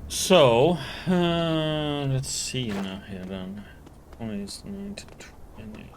So, let's see now here then. 20 is 9 to 20.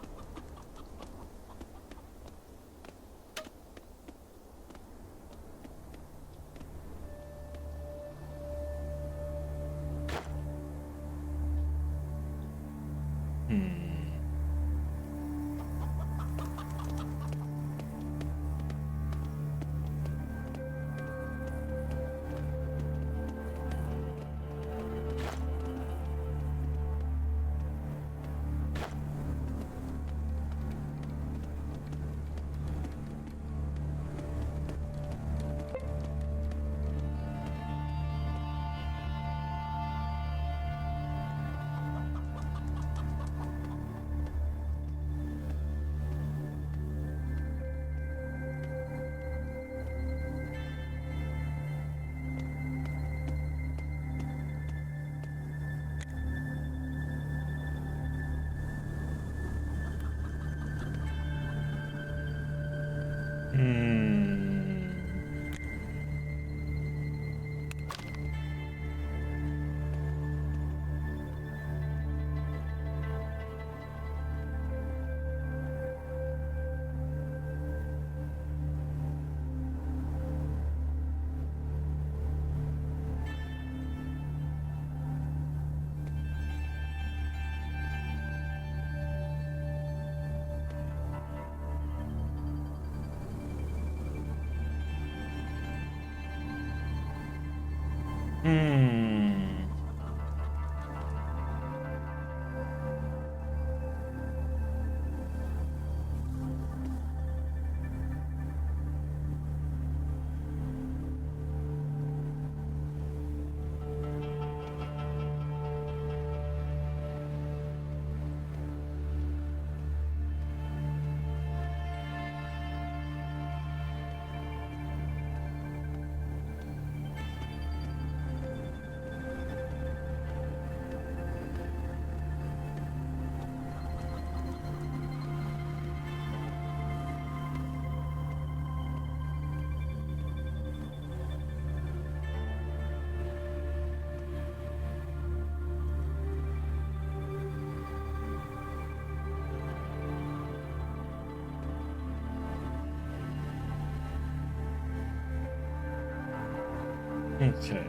Okay.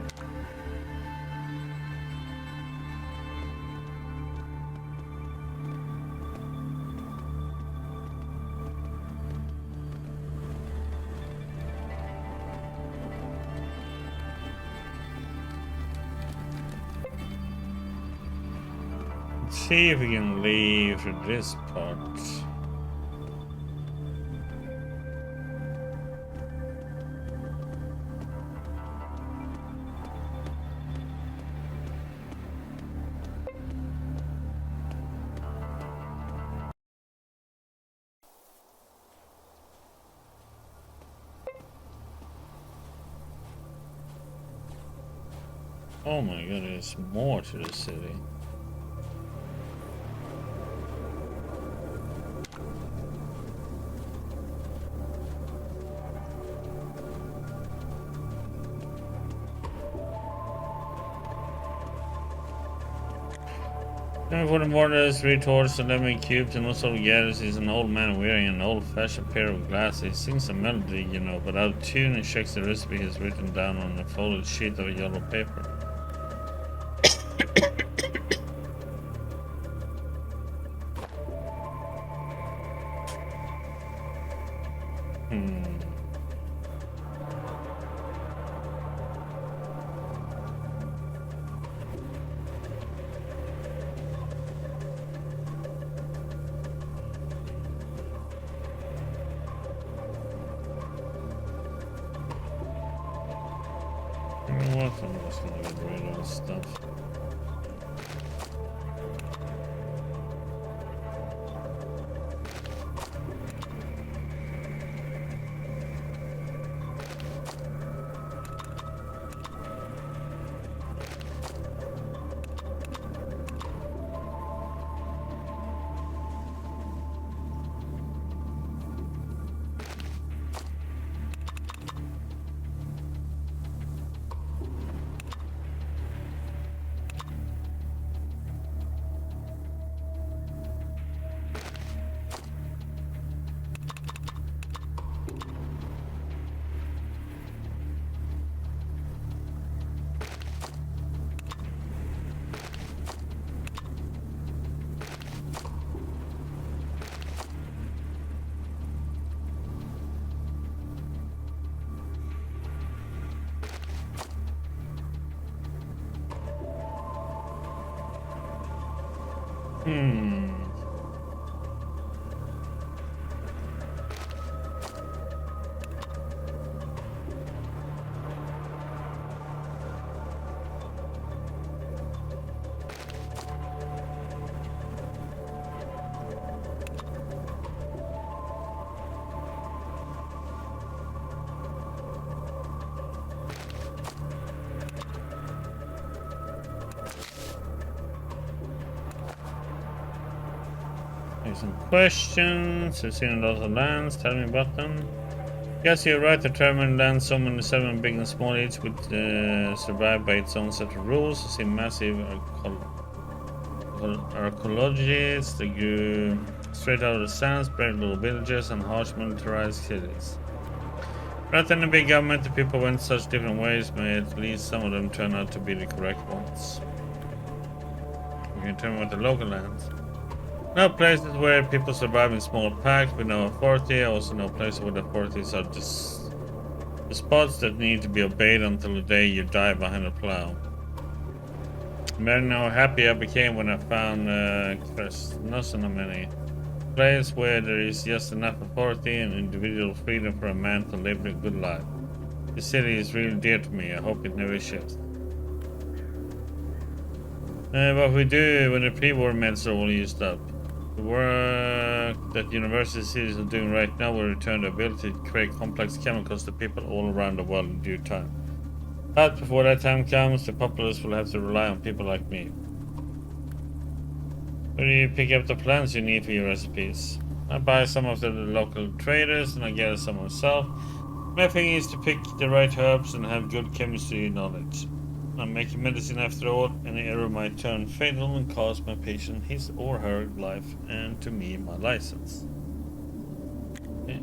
Let's see if we can leave this part. Oh my god, there's more to the city. And for the borders, retorts the lemon cubes, and also gathers is an old man wearing an old-fashioned pair of glasses. He sings a melody, you know, but out of tune and checks the recipe he's written down on a folded sheet of yellow paper. What? I'm just gonna get rid of this stuff. Hmm. Here's some questions. You've seen lots of lands. Tell me about them. Yes, you're right. The Terran lands, so many seven big and small, each would survive by its own set of rules. You see massive archaeologists. They grew straight out of the sands, spread little villages, and harsh militarized cities. Rather than a big government, the people went such different ways, but at least some of them turn out to be the correct ones. We can turn with the local lands. No places where people survive in small packs with no authority. Also no places where the authorities are just the spots that need to be obeyed until the day you die behind a plow. Imagine how happy I became when I found there's not so many place where there is just enough authority and individual freedom for a man to live a good life. This city is really dear to me. I hope it never shifts. What we do when the pre-war meds are all used up. The work that university cities are doing right now will return the ability to create complex chemicals to people all around the world in due time. But before that time comes, the populace will have to rely on people like me. Where do you pick up the plants you need for your recipes? I buy some of the local traders and I gather some myself. My thing is to pick the right herbs and have good chemistry knowledge. I'm making medicine after all. Any error might turn fatal and cost my patient his or her life, and to me my license. Okay.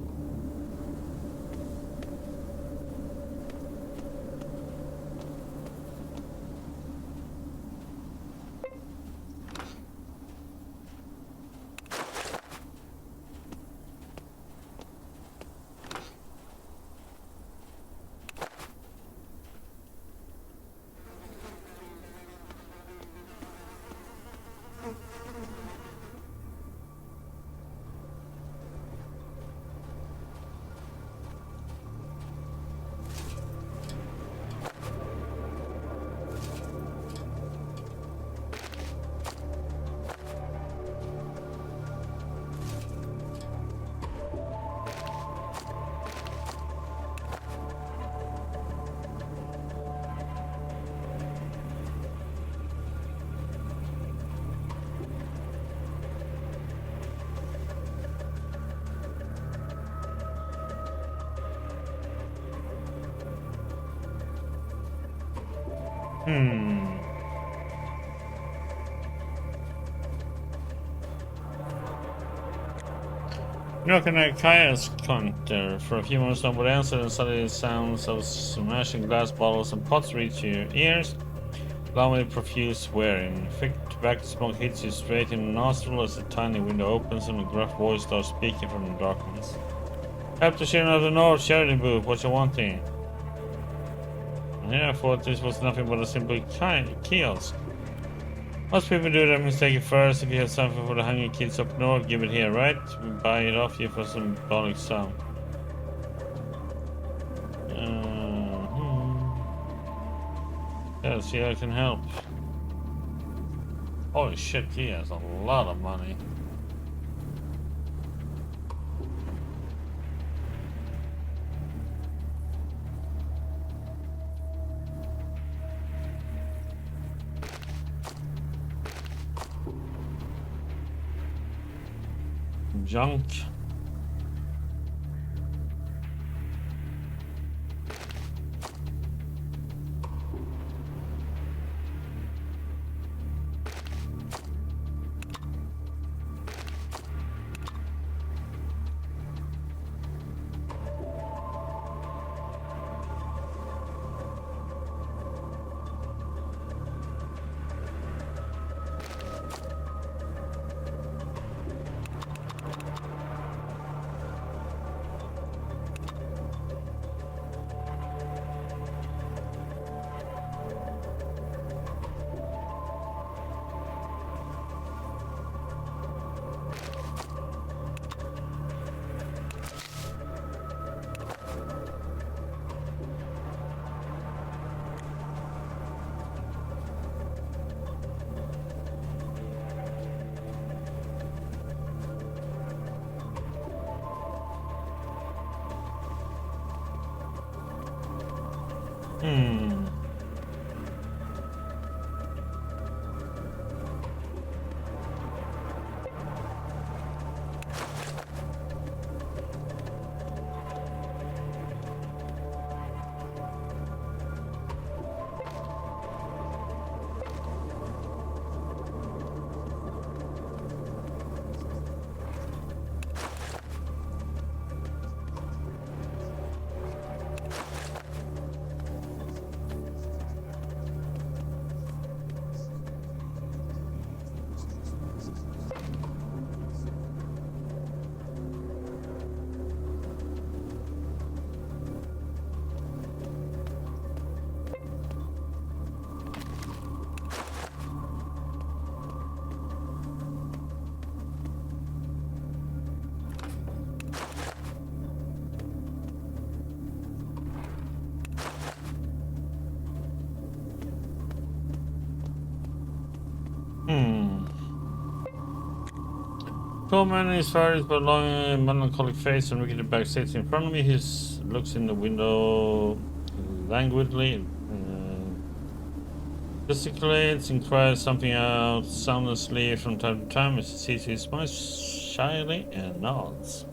Knocking at Kaya's counter for a few moments, nobody answered, and suddenly the sounds of smashing glass bottles and pots reach your ears, along with profuse swearing. Thick tobacco smoke hits you straight in the nostril as the tiny window opens and a gruff voice starts speaking from the darkness. Help the children of the north, charity booth, what you wanting? Yeah, I thought this was nothing but a simple kiosk. Most people do that mistake first. If you have something for the hungry kids up north, give it here, right? We buy it off you for some symbolic sum. Yeah, see, I can help. Holy shit, he has a lot of money. Junk. Hmm. Tall man in his fires but long melancholic face and rickety back sits in front of me. He looks in the window languidly, gesticulates and cries something out soundlessly from time to time as he sees his smiles shyly and nods.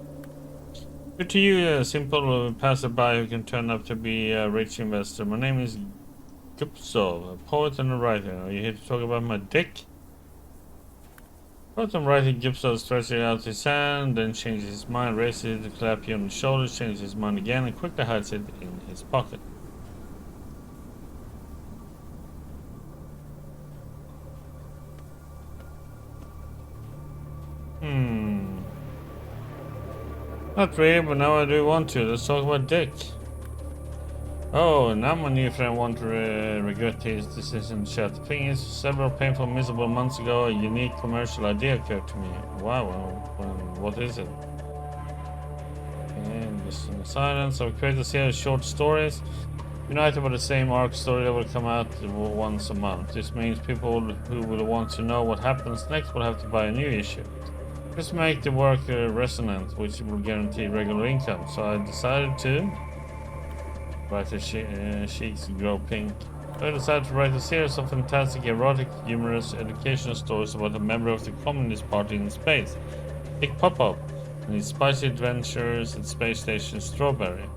Good to you, a simple passerby who can turn up to be a rich investor. My name is Gupsov, a poet and a writer. Are you here to talk about my dick? Poet and writer Gupsov stretches out his hand, then changes his mind, raises it to clap you on the shoulder, changes his mind again, and quickly hides it in his pocket. Not really, but now I do want to. Let's talk about Dick. Oh, now my new friend won't regret his decision to shut. The thing is, several painful, miserable months ago, a unique commercial idea occurred to me. Wow, what is it? And just in silence, I've created a series of short stories, united by the same arc story that will come out once a month. This means people who will want to know what happens next will have to buy a new issue. Just make the work resonant, which will guarantee regular income. So I decided to write cheeks grow pink. So I decided to write a series of fantastic, erotic, humorous, educational stories about a member of the Communist Party in space, Dick Popov, and his spicy adventures at Space Station Strawberry.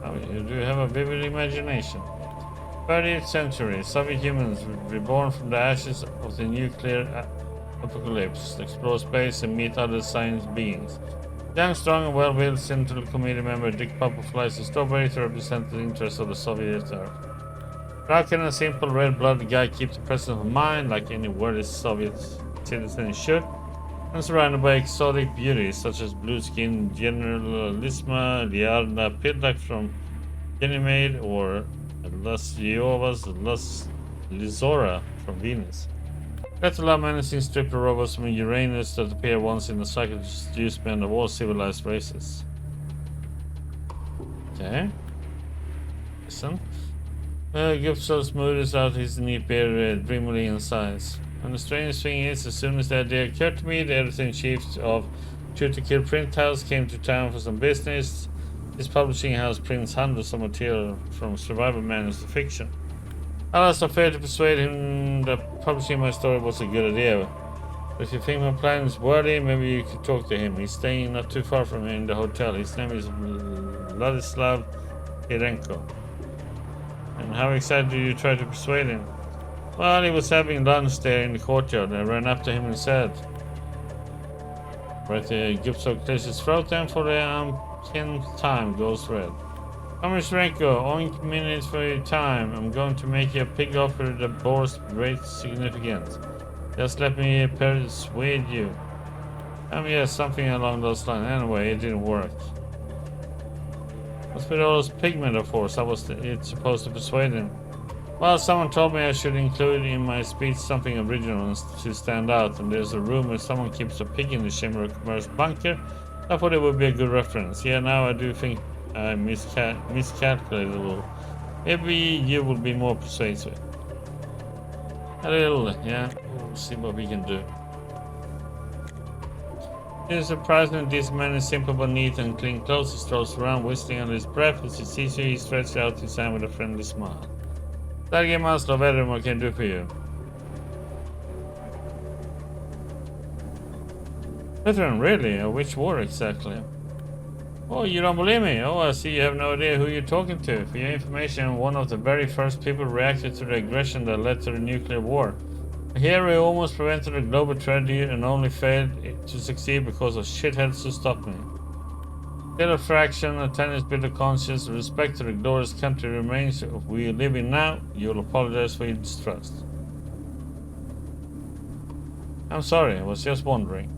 Oh, you do have a vivid imagination. 30th century, Soviet humans reborn from the ashes of the nuclear apocalypse, explore space and meet other science beings. Young, strong, and well-willed Central Committee member Dick Popov flies to Strawberry to represent the interests of the Soviet Earth. How can a simple red-blooded guy keep the presence of mind like any worthy Soviet citizen should, and surrounded by exotic beauties such as blue-skinned Generalissima Liarna Pidlak from Ganymede or Lasyova's Lizora from Venus? Let's allow menacing stripper robots from Uranus that appear once in a cycle to seduce men of all civilized races. Okay. Listen. Gupsov smoothes out his neat beard dreamily in sighs. And the strange thing is, as soon as the idea occurred to me, the editor-in-chief of Shoot to Kill Print House came to town for some business. His publishing house prints hundreds of material from survival manuals to fiction. Alas, I failed to persuade him that publishing my story was a good idea. But if you think my plan is worthy, maybe you could talk to him. He's staying not too far from me in the hotel. His name is Vladislav Irenko. And how exactly did you try to persuade him? Well, he was having lunch there in the courtyard. I ran up to him and said, right there, Gupsov clears his throat and for the umpteenth time goes red. Renko, oink minutes for your time. I'm going to make you a pig offer that bores great significance. Just let me persuade you. Yes, something along those lines. Anyway, it didn't work. What's with all those pig metaphors? How was it supposed to persuade him? Well, someone told me I should include in my speech something original to stand out, and there's a rumor someone keeps a pig in the Chamber of Commerce bunker. I thought it would be a good reference. Yeah, now I do think I miscalculated a little. Maybe you will be more persuasive. A little, yeah. We'll see what we can do. It is surprising that this man is simple but neat and clean clothes. He strolls around whistling under his breath. As he sees you, he stretches out his hand with a friendly smile. Sergei Maslov, what can I do for you? Veteran, really? Which war exactly? Oh, you don't believe me? Oh, I see you have no idea who you're talking to. For your information, I'm one of the very first people reacted to the aggression that led to the nuclear war. Here we almost prevented a global tragedy and only failed to succeed because of shitheads who stopped me. Still a fraction, a tenuous bit of conscience, respect to the glorious country remains of we live in now. You'll apologize for your distrust. I'm sorry, I was just wondering.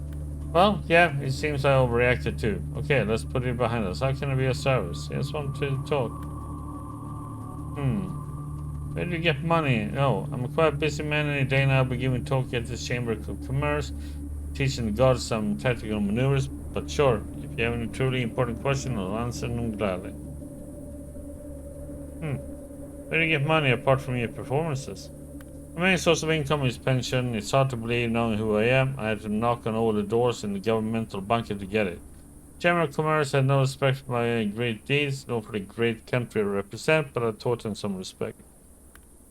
Well, yeah, it seems I overreacted too. Okay, let's put it behind us. How can I be of service? I just want to talk. Where do you get money? No, I'm a quite busy man. Any day now I'll be giving talk at the Chamber of Commerce, teaching the gods some tactical maneuvers, but sure, if you have any truly important question, I'll answer them gladly. Where do you get money apart from your performances? My main source of income is pension. It's hard to believe knowing who I am. I had to knock on all the doors in the governmental bunker to get it. Chamber of Commerce had no respect for my great deeds, nor for the great country I represent, but I taught them some respect.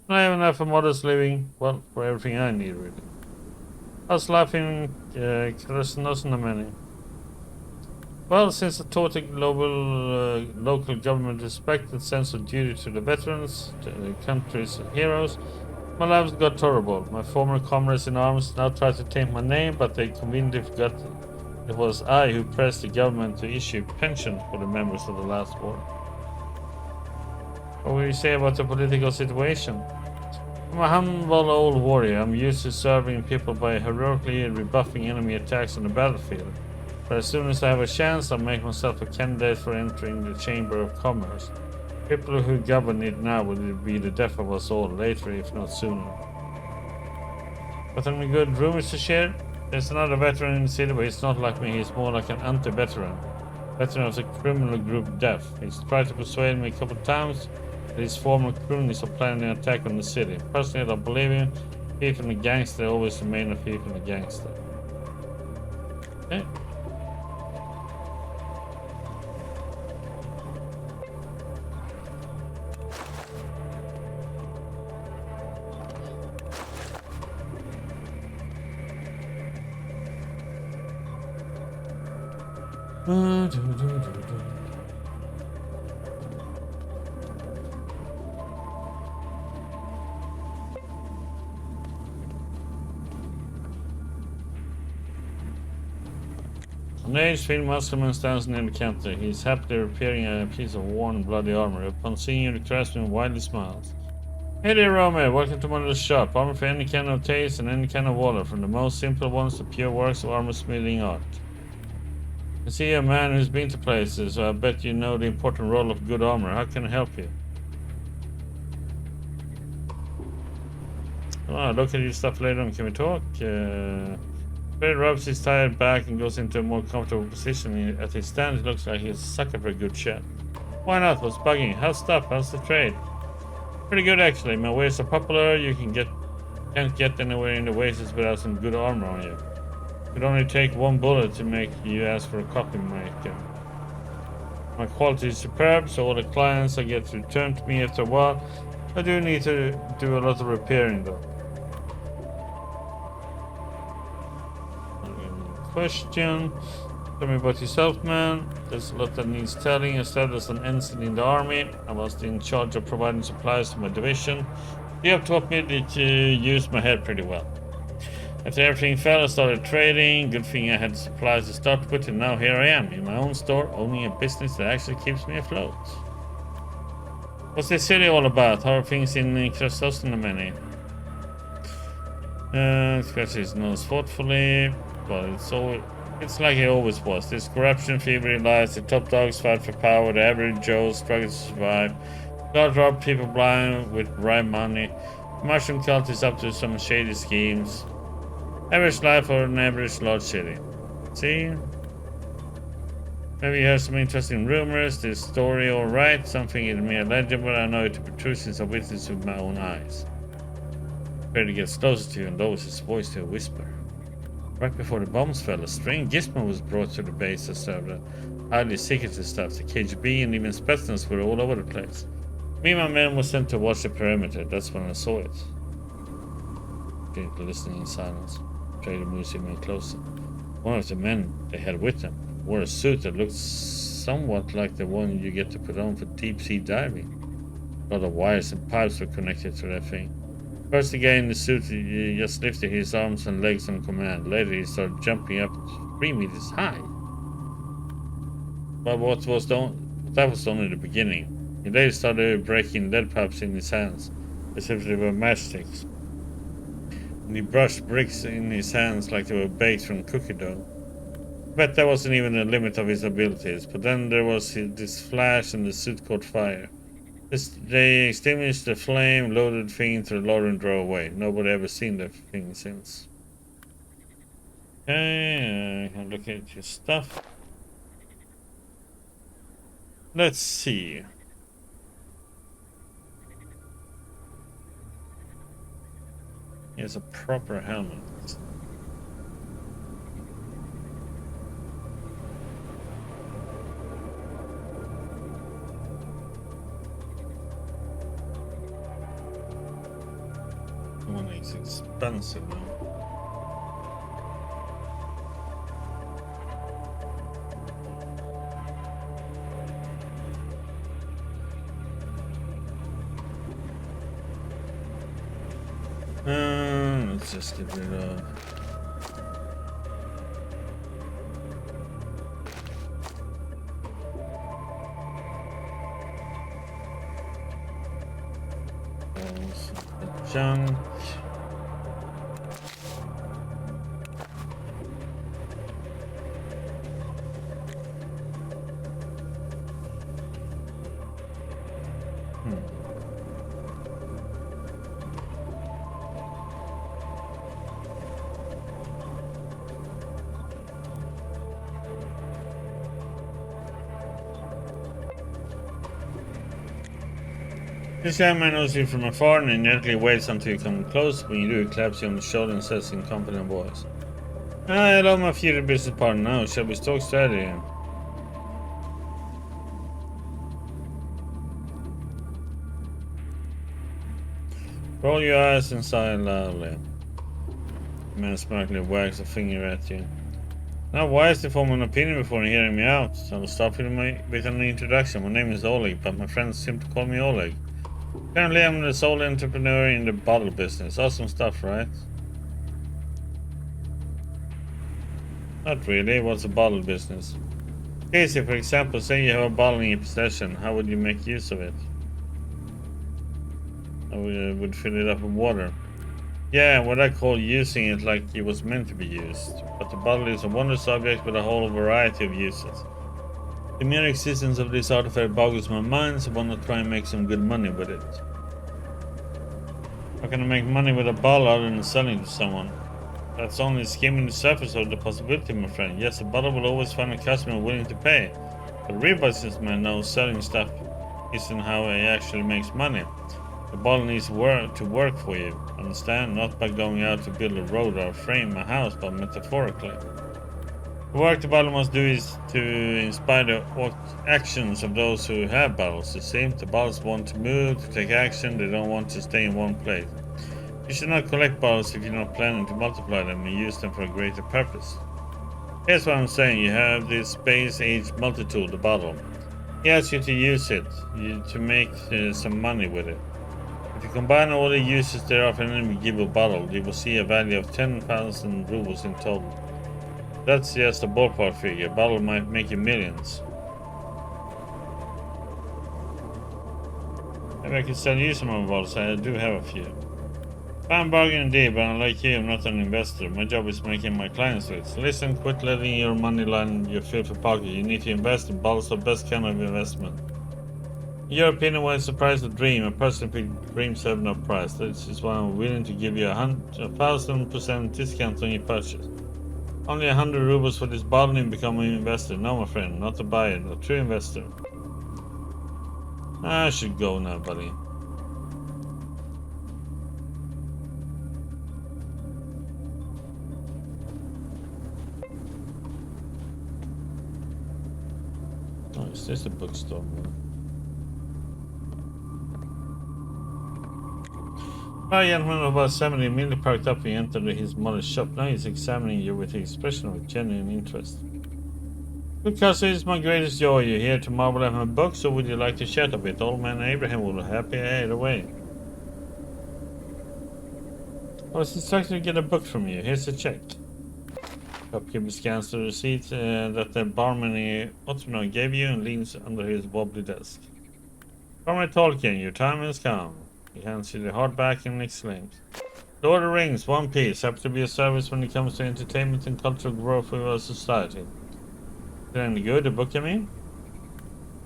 And I have enough for modest living, well, for everything I need, really. I was laughing, many. Well, since I taught the local government respect and sense of duty to the veterans, the country's heroes, my lives got horrible. My former comrades in arms now try to taint my name, but they conveniently forgot it was I who pressed the government to issue pension for the members of the last war. What will you say about the political situation? I'm a humble old warrior. I'm used to serving people by heroically rebuffing enemy attacks on the battlefield. But as soon as I have a chance, I'll make myself a candidate for entering the Chamber of Commerce. People who govern it now will be the death of us all later, if not sooner. But any good rumors to share? There's another veteran in the city, but he's not like me. He's more like an anti-veteran. Veteran of the criminal group Death. He's tried to persuade me a couple of times that his former cronies are planning an attack on the city. Personally, I don't believe him. Thief and a gangster always remain a thief and a gangster. Okay. An aged thin muscleman stands near the counter. He is happily repairing a piece of worn, bloody armor. Upon seeing you, the craftsman widely smiles. Hey there, Romeo. Welcome to my little shop. Armor for any kind of taste and any kind of wallet, from the most simple ones to pure works of armor smithing art. I see you're a man who's been to places, so I bet you know the important role of good armor. How can I help you? Oh, look at your stuff later on. Can we talk? Fred rubs his tired back and goes into a more comfortable position. At his stand, he looks like he's a sucker for a good chat. Why not? What's bugging? How's stuff? How's the trade? Pretty good, actually. My wares are popular. You can't get anywhere in the Oasis without some good armor on you. It would only take one bullet to make you ask for a copy maker. My quality is superb, so all the clients I get returned to me after a while. I do need to do a lot of repairing, though. Question. Tell me about yourself, man. There's a lot that needs telling. I started as an ensign in the army. I was in charge of providing supplies to my division. You have taught me to use my head pretty well. After everything fell, I started trading. Good thing I had supplies to start with, and now here I am, in my own store, owning a business that actually keeps me afloat. What's this city all about? How are things in Krasosnameni? Scratches his nose thoughtfully, but it's like it always was. There's corruption, fever lies, the top dogs fight for power, the average Joe struggles to survive. God rob people blind with right money. The mushroom cult is up to some shady schemes. Average life for an average large city. See? Maybe you heard some interesting rumors. This story alright. Something is mere legend, but I know it to be true since I witnessed it with my own eyes. Freddy gets closer to you and lowers his voice to a whisper. Right before the bombs fell, a strange gizmo was brought to the base that served highly secretive stuff. The KGB and even Spetsnaz were all over the place. Me and my men were sent to watch the perimeter. That's when I saw it. People listening in silence. Trader moves even closer. One of the men they had with them wore a suit that looked somewhat like the one you get to put on for deep-sea diving. A lot of wires and pipes were connected to that thing. First, the guy in the suit he just lifted his arms and legs on command. Later, he started jumping up 3 meters high. But that was only the beginning. He later started breaking lead pipes in his hands, as if they were matchsticks. And he brushed bricks in his hands like they were baked from cookie dough. But that wasn't even the limit of his abilities. But then there was this flash and the suit caught fire. They extinguished the flame, loaded the thing into the lorry and drove away. Nobody ever seen the thing since. Okay, I can look at your stuff. Let's see. He has a proper helmet. One is expensive now. Let's just get rid of. Junk. This guy man knows you from afar and immediately waits until you come close. When you do, he claps you on the shoulder and says in confident voice, hello, my future business partner. Now, shall we talk strategy? Roll your eyes and sigh loudly. The man smirkingly wags a finger at you. Now, wise to form an opinion before hearing me out. I will start with an introduction. My name is Oleg, but my friends seem to call me Oleg. Currently, I'm the sole entrepreneur in the bottle business. Awesome stuff, right? Not really. What's a bottle business? Casey, for example, say you have a bottle in your possession. How would you make use of it? I would fill it up with water. Yeah, what I call using it like it was meant to be used. But the bottle is a wondrous object with a whole variety of uses. The mere existence of this artifact boggles my mind, so why not try and make some good money with it? How can I make money with a bottle other than selling to someone? That's only skimming the surface of the possibility, my friend. Yes, a bottle will always find a customer willing to pay. But a real businessman knows selling stuff isn't how he actually makes money. The bottle needs to work for you, understand? Not by going out to build a road or frame a house, but metaphorically. The work the bottle must do is to inspire the actions of those who have bottles. You see, the bottles want to move, to take action, they don't want to stay in one place. You should not collect bottles if you're not planning to multiply them and use them for a greater purpose. Here's what I'm saying, you have this space-age multi-tool, the bottle. He asks you to use it, to make some money with it. If you combine all the uses thereof in any given bottle, you will see a value of 10,000 rubles in total. That's just a ballpark figure. A bottle might make you millions. Maybe I could sell you some of my bottles. I do have a few. Fine bargain indeed, but unlike you, I'm not an investor. My job is making my clients rich. Listen, quit letting your money line your filthy pocket. You need to invest in bottles, are the best kind of investment. In your opinion, what is the price of dream? A person picked dreams have no price. This is why I'm willing to give you a 1,000% discount on your purchase. Only 100 rubles for this bottle and become an investor. No, my friend, not a buyer, a true investor. I should go now, buddy. Oh, is this a bookstore? A gentleman of about 70 immediately parked up and entered his mother's shop. Now he's examining you with the expression of genuine interest. Good cousin, it's my greatest joy. You're here to marvel at my books, or would you like to chat a bit? Old man Abraham will happy either way. I was instructed to get a book from you. Here's a check. Shopkeeper scans the receipt that the barman Ottoman gave you and leans under his wobbly desk. Comrade Tolkien, your time has come. He hands you the hardback and exclaims, Lord of the Rings, One Piece, happy to be of service when it comes to entertainment and cultural growth of our society. Then good, the book, I mean?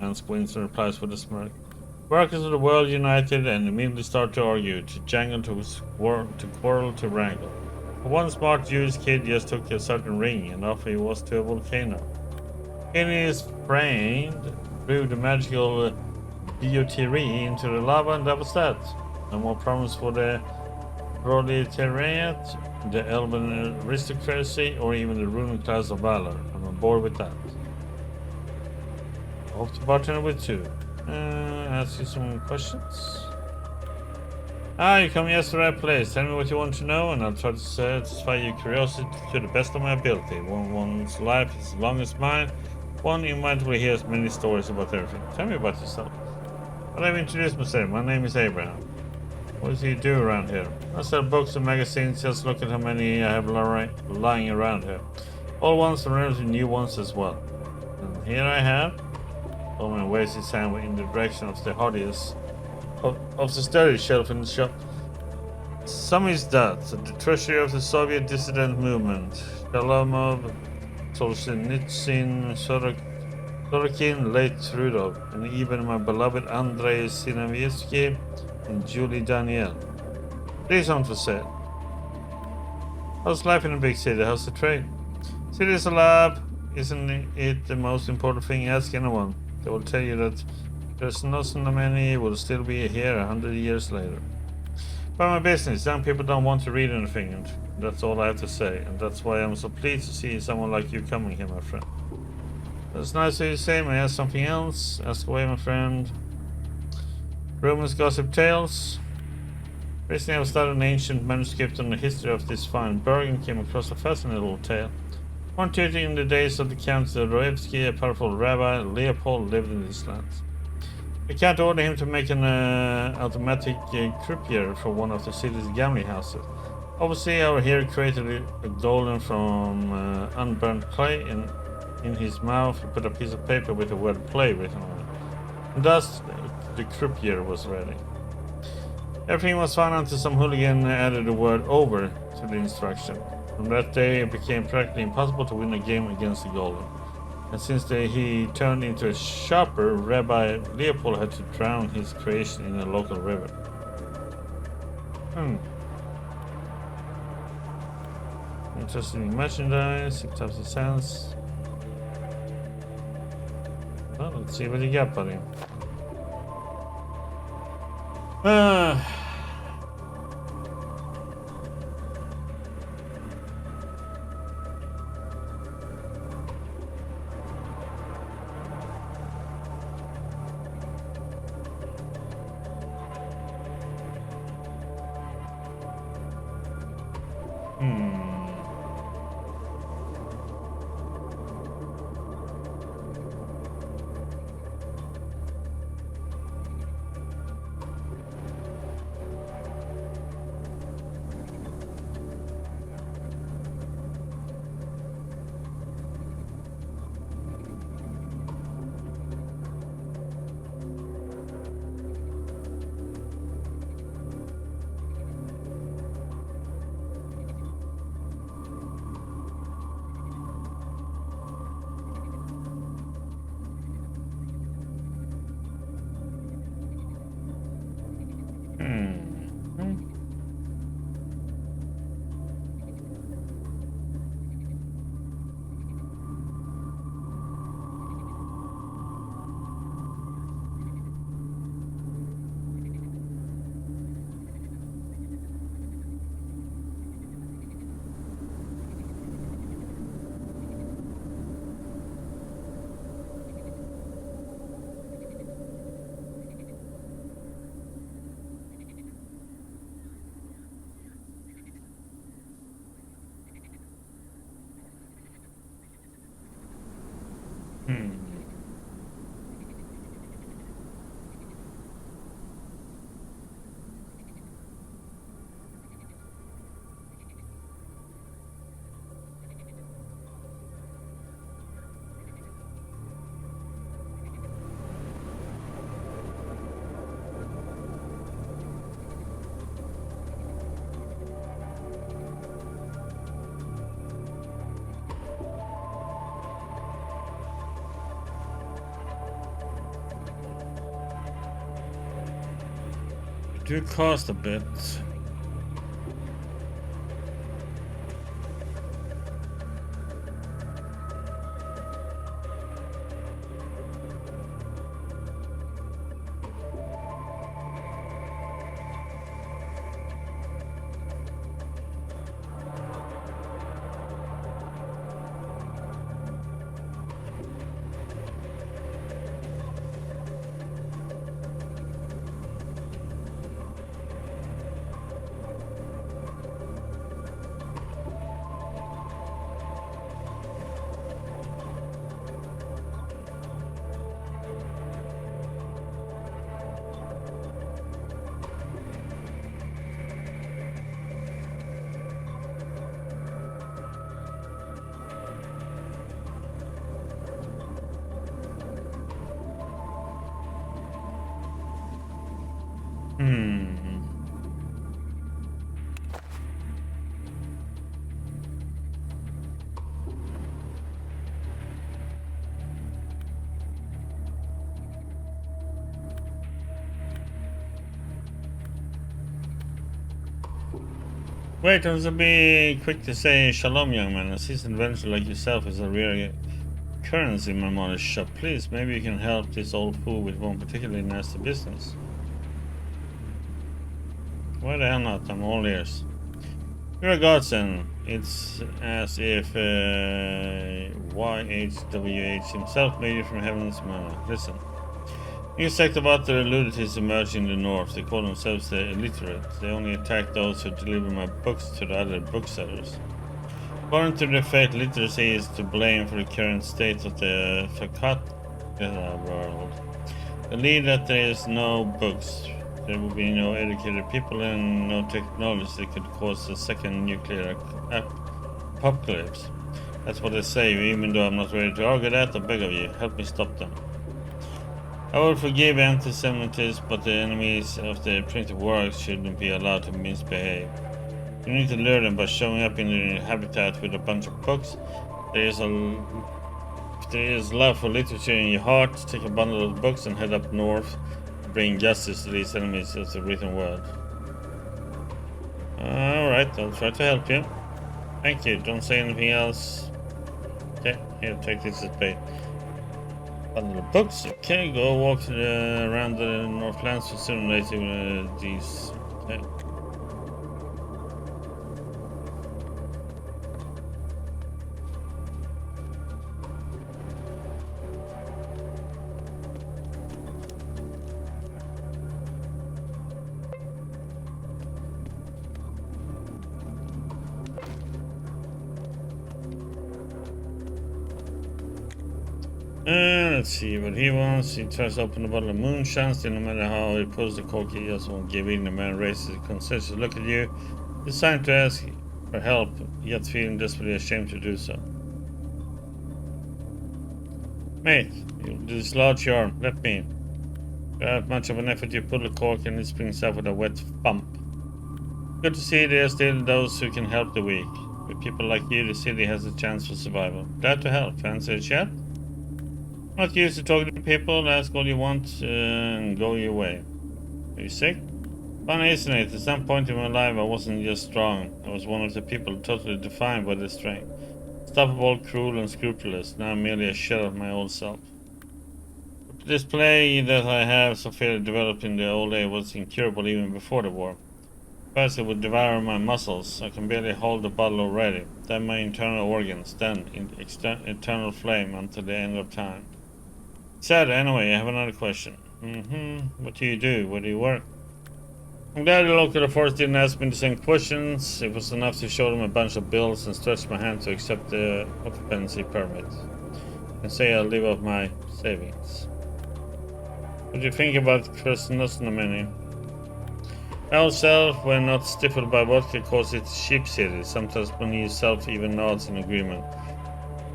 Hans squints and replies with a smirk. Workers of the world united and immediately start to argue, to jangle, to quarrel, to wrangle. But one smart Jewish kid just took a certain ring, and off he was to a volcano. In his brain, blew the magical Biotiri into the lava, and that was that. No more problems for the proletariat, the elven aristocracy, or even the ruling class of Valor. I'm on board with that. I hope to partner with two. Ask you some questions. You come just to the right place. Tell me what you want to know, and I'll try to satisfy your curiosity to the best of my ability. One's life is as long as mine. One inevitably hears many stories about everything. Tell me about yourself. Well, let me introduce myself. My name is Abraham. What do you do around here? I sell books and magazines. Just look at how many I have lying around here. Old ones and relatively new ones as well. And here I have. Bowman waves his hand in the direction of the hardiest of the study shelf in the shop. Some is that the treasury of the Soviet dissident movement, Shalamov, Solzhenitsyn, Sorokin, late Rudolph, and even my beloved Andrei Sinavievsky and Julie Daniel. Please don't for sale. How's life in a big city? How's the trade? City is a lab. Isn't it the most important thing? Ask anyone. They will tell you that there's not so many will still be here 100 years later. But my business, young people don't want to read anything, and that's all I have to say. And that's why I'm so pleased to see someone like you coming here, my friend. That's nice of you to say. May I ask something else? Ask away, my friend. Romans gossip tales. Recently I studied an ancient manuscript on the history of this fine burg and came across a fascinating little tale. One Tuesday in the days of the Count Zoroevsky, a powerful rabbi, Leopold lived in these lands. The Count ordered him to make an automatic croupier for one of the city's gambling houses. Obviously, our hero created a golem from unburnt clay, and in his mouth he put a piece of paper with the word play written on it. And thus, the croupier was ready. Everything was fine until some hooligan added the word over to the instruction. From that day, it became practically impossible to win a game against the golem. And since he turned into a shopper, Rabbi Leopold had to drown his creation in a local river. Interesting merchandise, 6,000 cents. Well, let's see what you got, buddy. Do cost a bit. Hmm. Wait, I was a bit quick to say shalom, young man. A seasoned adventurer like yourself is a rare occurrence in my modest shop. Please, maybe you can help this old fool with one particularly nasty business. Why the hell not? I'm all ears. You're a godsend. It's as if YHWH himself made you from heaven's manna. Listen. New sect of utter lunatics emerged in the north. They call themselves the illiterate. They only attack those who deliver my books to the other booksellers. According to the faith, literacy is to blame for the current state of the Fakat world. Believe that there is no books. There will be no educated people and no technology that could cause a second nuclear apocalypse. That's what they say, even though I'm not ready to argue that. I beg of you, help me stop them. I will forgive anti-Semitism, but the enemies of the printed works shouldn't be allowed to misbehave. You need to lure them by showing up in their habitat with a bunch of books. If there is love for literature in your heart, take a bundle of books and head up north. Bring justice to these enemies of the written word. Alright, I'll try to help you. Thank you, don't say anything else. Okay, here, take this as bait. Bundle of books, okay, go walk around the Northlands for simulating these. Okay. Let's see what he wants. He tries to open a bottle of moonshine. Still, no matter how he pulls the cork, he just won't give in. The man raises a concerned look at you. He's trying to ask for help, yet feeling desperately ashamed to do so. Mate, you dislodge your arm. Let me in. Without much of an effort, you pull the cork and it springs out with a wet thump. Good to see there are still those who can help the weak. With people like you, the city has a chance for survival. Glad to help. Fancy a chat? Not used to talking to people, ask all you want, and go your way. Are you sick? Funny, isn't it? At some point in my life, I wasn't just strong. I was one of the people totally defined by their strength. Unstoppable, cruel, and scrupulous. Now I'm merely a shell of my old self. The display that I have so fairly developed in the old age was incurable even before the war. First, it would devour my muscles. I can barely hold the bottle already. Then my internal organs. Then eternal flame until the end of time. Sad. Anyway, I have another question. What do you do? Where do you work? I'm glad the local authorities didn't ask me the same questions. It was enough to show them a bunch of bills and stretch my hand to accept the occupancy permit. And say I'll live off my savings. What do you think about Krasnosnameni? Our self, when not stifled by vodka, calls it sheep city. Sometimes when self even nods in agreement.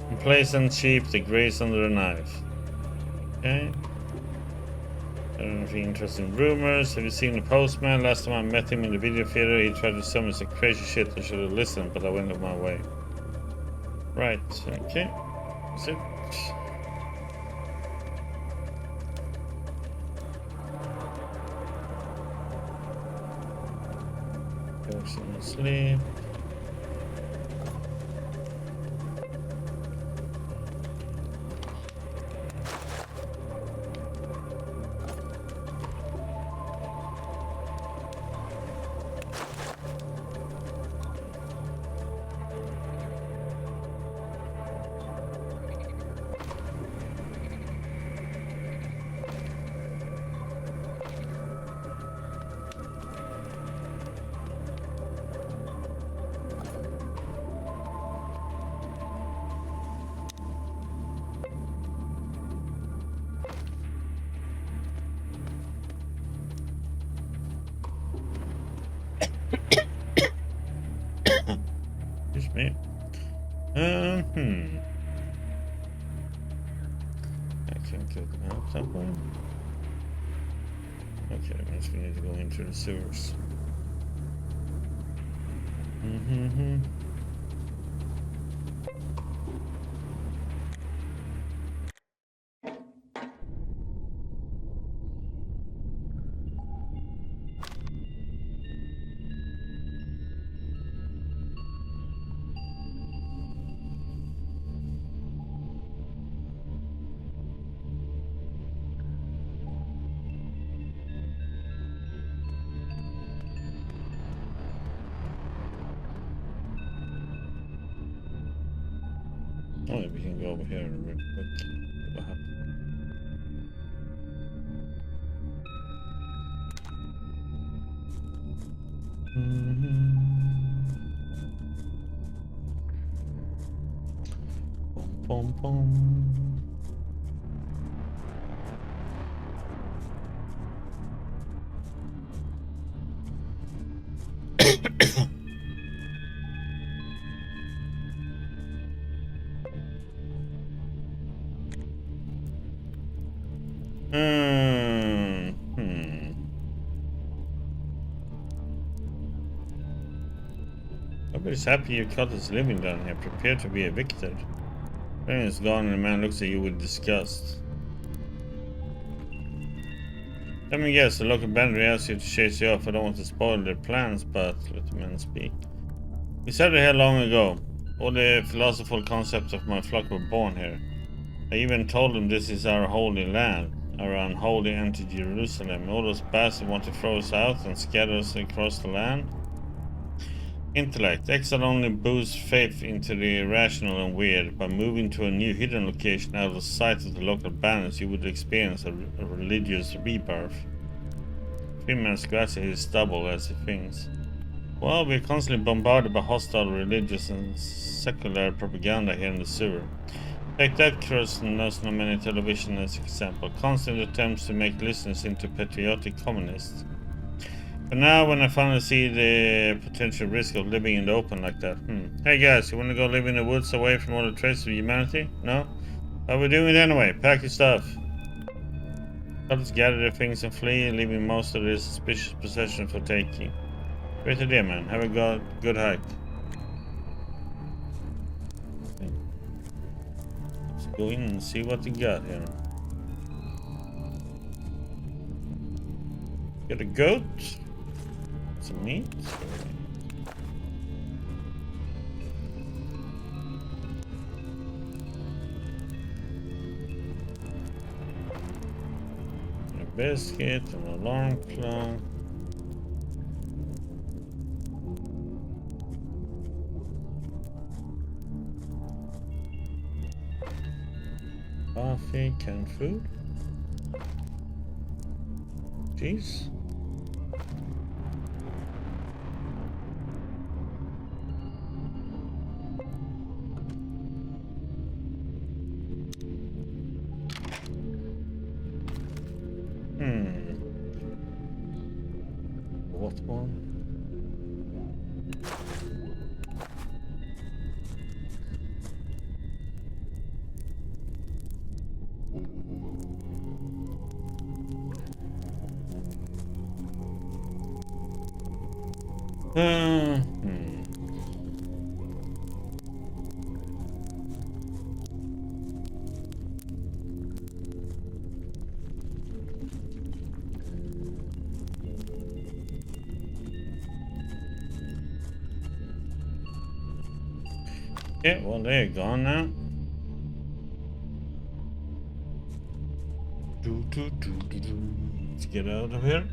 Complacent sheep, the graze under a knife. Okay. Anything interesting rumors? Have you seen the postman? Last time I met him in the video theater, he tried to summon some crazy shit. I should have listened, but I went on my way. Right, okay. That's it. Person asleep. Excuse me. I can't get out that way. Okay, that means we need to go into the sewers. Mm-hmm. Oh, we can go over here real quick. See what happens. Boom, boom, boom. Nobody's happy your cat is living down here. Prepare to be evicted. Rain is gone and the man looks at you with disgust. Let me guess, the local bandit asked you to chase you off. I don't want to spoil their plans, but let the man speak. We settled here long ago. All the philosophical concepts of my flock were born here. I even told them this is our holy land, our unholy anti-Jerusalem. All those bastards want to throw us out and scatter us across the land. Intellect. Exile only boosts faith into the irrational and weird. By moving to a new hidden location out of sight of the local bandits, you would experience a religious rebirth. Freeman scratches his stubble as he thinks. Well, we're constantly bombarded by hostile religious and secular propaganda here in the sewer. Take that, Kirsten knows not many television as an example. Constant attempts to make listeners into patriotic communists. But now, when I finally see the potential risk of living in the open like that, Hey guys, you want to go live in the woods away from all the traces of humanity? No? But we're doing it anyway. Pack your stuff. Others gather their things and flee, leaving most of their suspicious possession for taking. Great idea, man. Have a good hike. Let's go in and see what we got here. Got a goat. Some meat. A biscuit, an alarm clock. Coffee, canned food. Cheese. What one? Okay, well, they're gone now. Let's get out of here.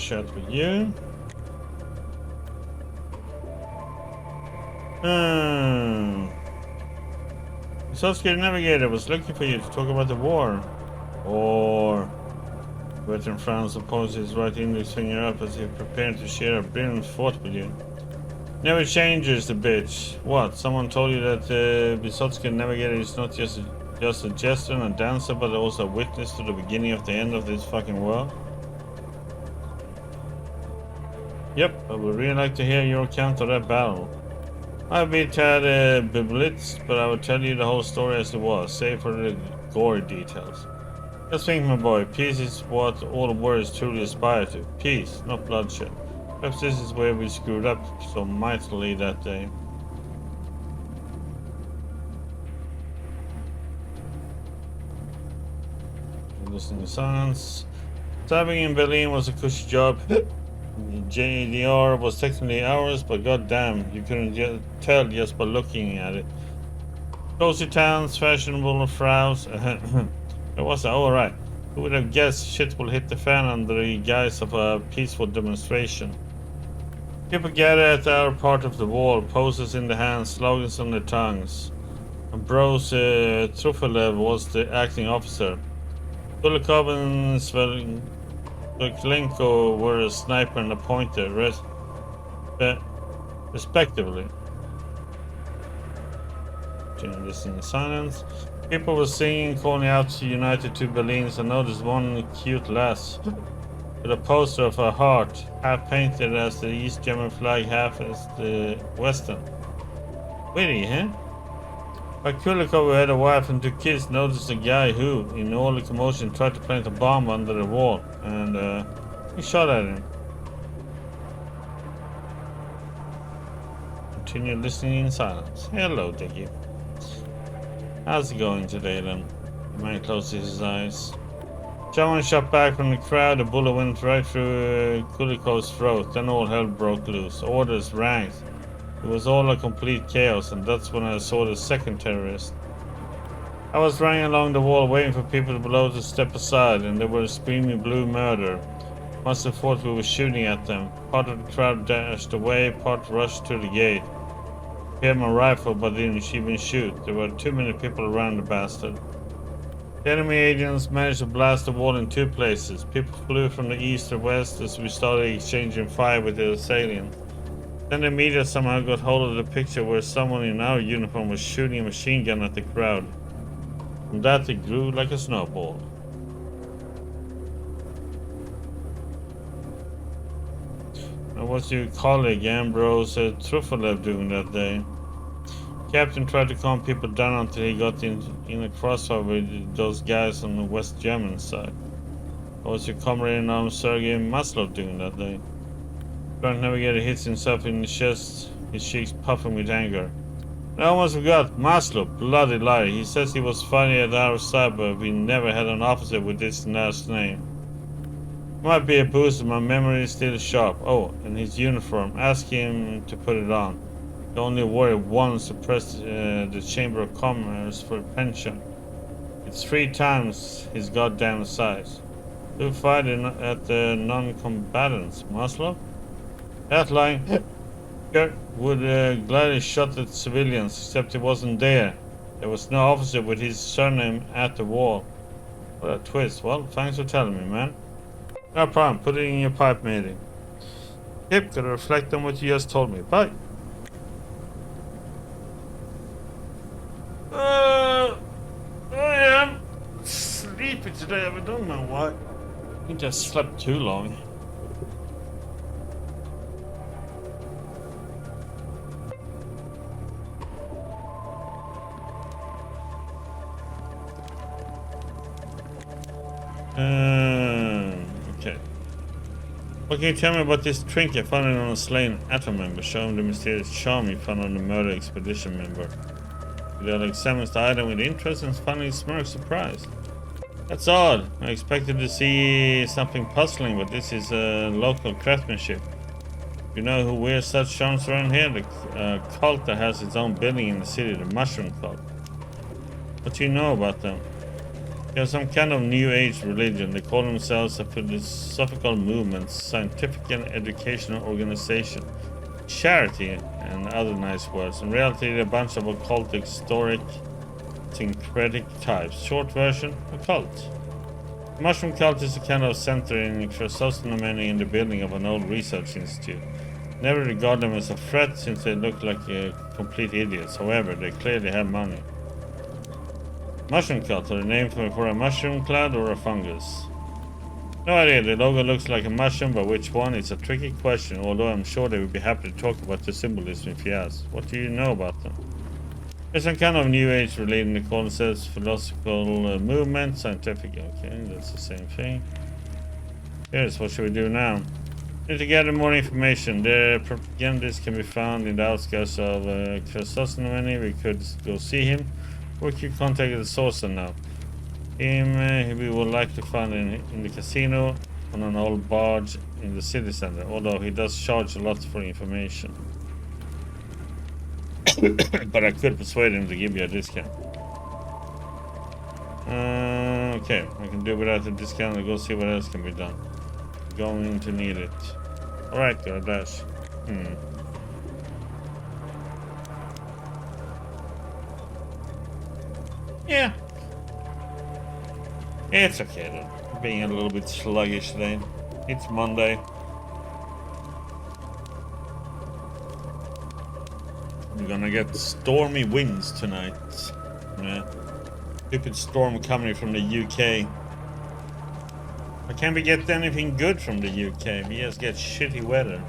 chat with you. Sasuke Navigator was looking for you to talk about the war. Or veteran Franz opposes his right index finger up as if preparing to share a brilliant thought with you. Never changes the bitch. What? Someone told you that Vysotsky Navigator is not just a jester and a dancer, but also a witness to the beginning of the end of this fucking world? Yep, I would really like to hear your account of that battle. I've been tad blitzed, but I will tell you the whole story as it was, save for the gory details. Just think, my boy, peace is what all the warriors truly aspire to. Peace, not bloodshed. Perhaps this is where we screwed up so mightily that day. Listening to silence. Stabbing in Berlin was a cushy job. JDR was technically ours, but goddamn, you couldn't tell just by looking at it. Cozy towns, fashionable frowns. It was alright. Who would have guessed shit will hit the fan under the guise of a peaceful demonstration? People gather at our part of the wall, posters in the hands, slogans on their tongues. Bros Trufelev was the acting officer. Kulikov and Svetlenko were a sniper and a pointer, respectively. This in silence. People were singing, calling out to United Two Berlins. I noticed one cute lass with a poster of a heart, half painted as the East German flag, half as the Western. Witty, huh? But Kulikov, who had a wife and 2 kids, noticed a guy who, in all the commotion, tried to plant a bomb under the wall, and he shot at him. Continue listening in silence. Hello, Diggy. How's it going today, then? The man closes his eyes. Someone shot back from the crowd. A bullet went right through Kulikov's throat. Then all hell broke loose. Orders rang. It was all a complete chaos, and that's when I saw the second terrorist. I was running along the wall, waiting for people below to step aside, and they were screaming blue murder. Must have thought we were shooting at them. Part of the crowd dashed away, part rushed to the gate. He had my rifle, but didn't even shoot. There were too many people around the bastard. The enemy agents managed to blast the wall in 2 places. People flew from the east or west as we started exchanging fire with the assailants. Then the media somehow got hold of the picture where someone in our uniform was shooting a machine gun at the crowd. From that it grew like a snowball. And what's your colleague Ambrose Trufelev doing that day? Captain tried to calm people down until he got in a crossfire with those guys on the West German side. What was your comrade in arms Sergei Maslov doing that day? Grant Navigator hits himself in the chest, his cheeks puffing with anger. I almost forgot, Maslov, bloody liar. He says he was fighting at our side, but we never had an officer with this last name. Might be a boost, my memory is still sharp. Oh, and his uniform. Ask him to put it on. He only wore it once to press the Chamber of Commerce for a pension. It's 3 times his goddamn size. Who fired at the non-combatants? Maslov? That line would gladly shot at civilians, except he wasn't there. There was no officer with his surname at the wall. What a twist. Well, thanks for telling me, man. No problem. Put it in your pipe, matey. Yep, gotta reflect on what you just told me. Bye. I am sleepy today. I don't know why. I think I slept too long. Okay. What can you tell me about this trinket found on a slain atom member? Show him the mysterious charm you found on the murder expedition member. Vidal examines the item with interest and finally smirks surprise. That's odd. I expected to see something puzzling, but this is local craftsmanship. You know who wears such charms around here? The cult that has its own building in the city, the Mushroom Cult. What do you know about them? They're some kind of new age religion. They call themselves a philosophical movement, scientific and educational organization, charity, and other nice words. In reality, they're a bunch of occultic, historic, syncretic types. Short version, a cult. The mushroom cult is a kind of center in Chrysostomany in the building of an old research institute. Never regard them as a threat since they look like complete idiots. However, they clearly have money. Mushroom cult, are they named for a mushroom cloud or a fungus? No idea, the logo looks like a mushroom, but which one? It's a tricky question, although I'm sure they would be happy to talk about the symbolism if you ask. What do you know about them? There's some kind of new age relating to concepts, philosophical movement, scientific. Okay, that's the same thing. Here's what should we do now? Need to gather more information. The propagandist can be found in the outskirts of Chrysostomany. We could go see him. We could contact the source now. Him we would like to find in the casino on an old barge in the city center, although he does charge a lot for information. But I could persuade him to give you a discount. Okay, I can do without a discount and go see what else can be done. Going to need it. Alright, Gardash. Yeah. It's okay though. Being a little bit sluggish today. It's Monday. We're gonna get stormy winds tonight. Yeah. Stupid storm coming from the UK. Why can't we get anything good from the UK? We just get shitty weather.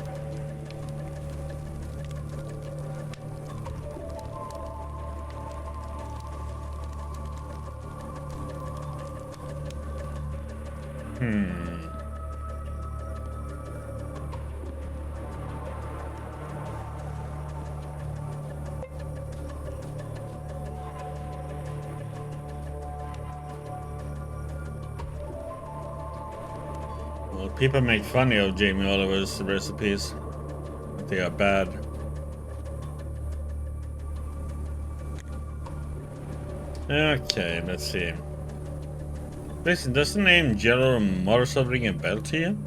Well, people make fun of Jamie Oliver's recipes. They are bad. Okay, let's see. Listen, does the name General Morozov ring a bell to you?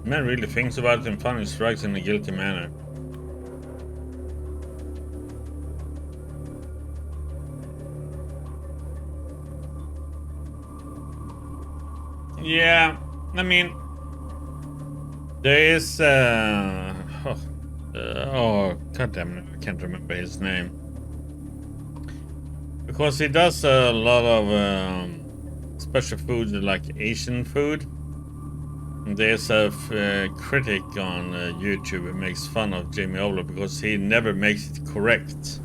Man really thinks about it and finally strikes in a guilty manner. Yeah, I mean, there is, oh, goddamn, I can't remember his name. Because he does a lot of special foods like Asian food. And there's a critic on YouTube who makes fun of Jamie Oliver because he never makes it correct.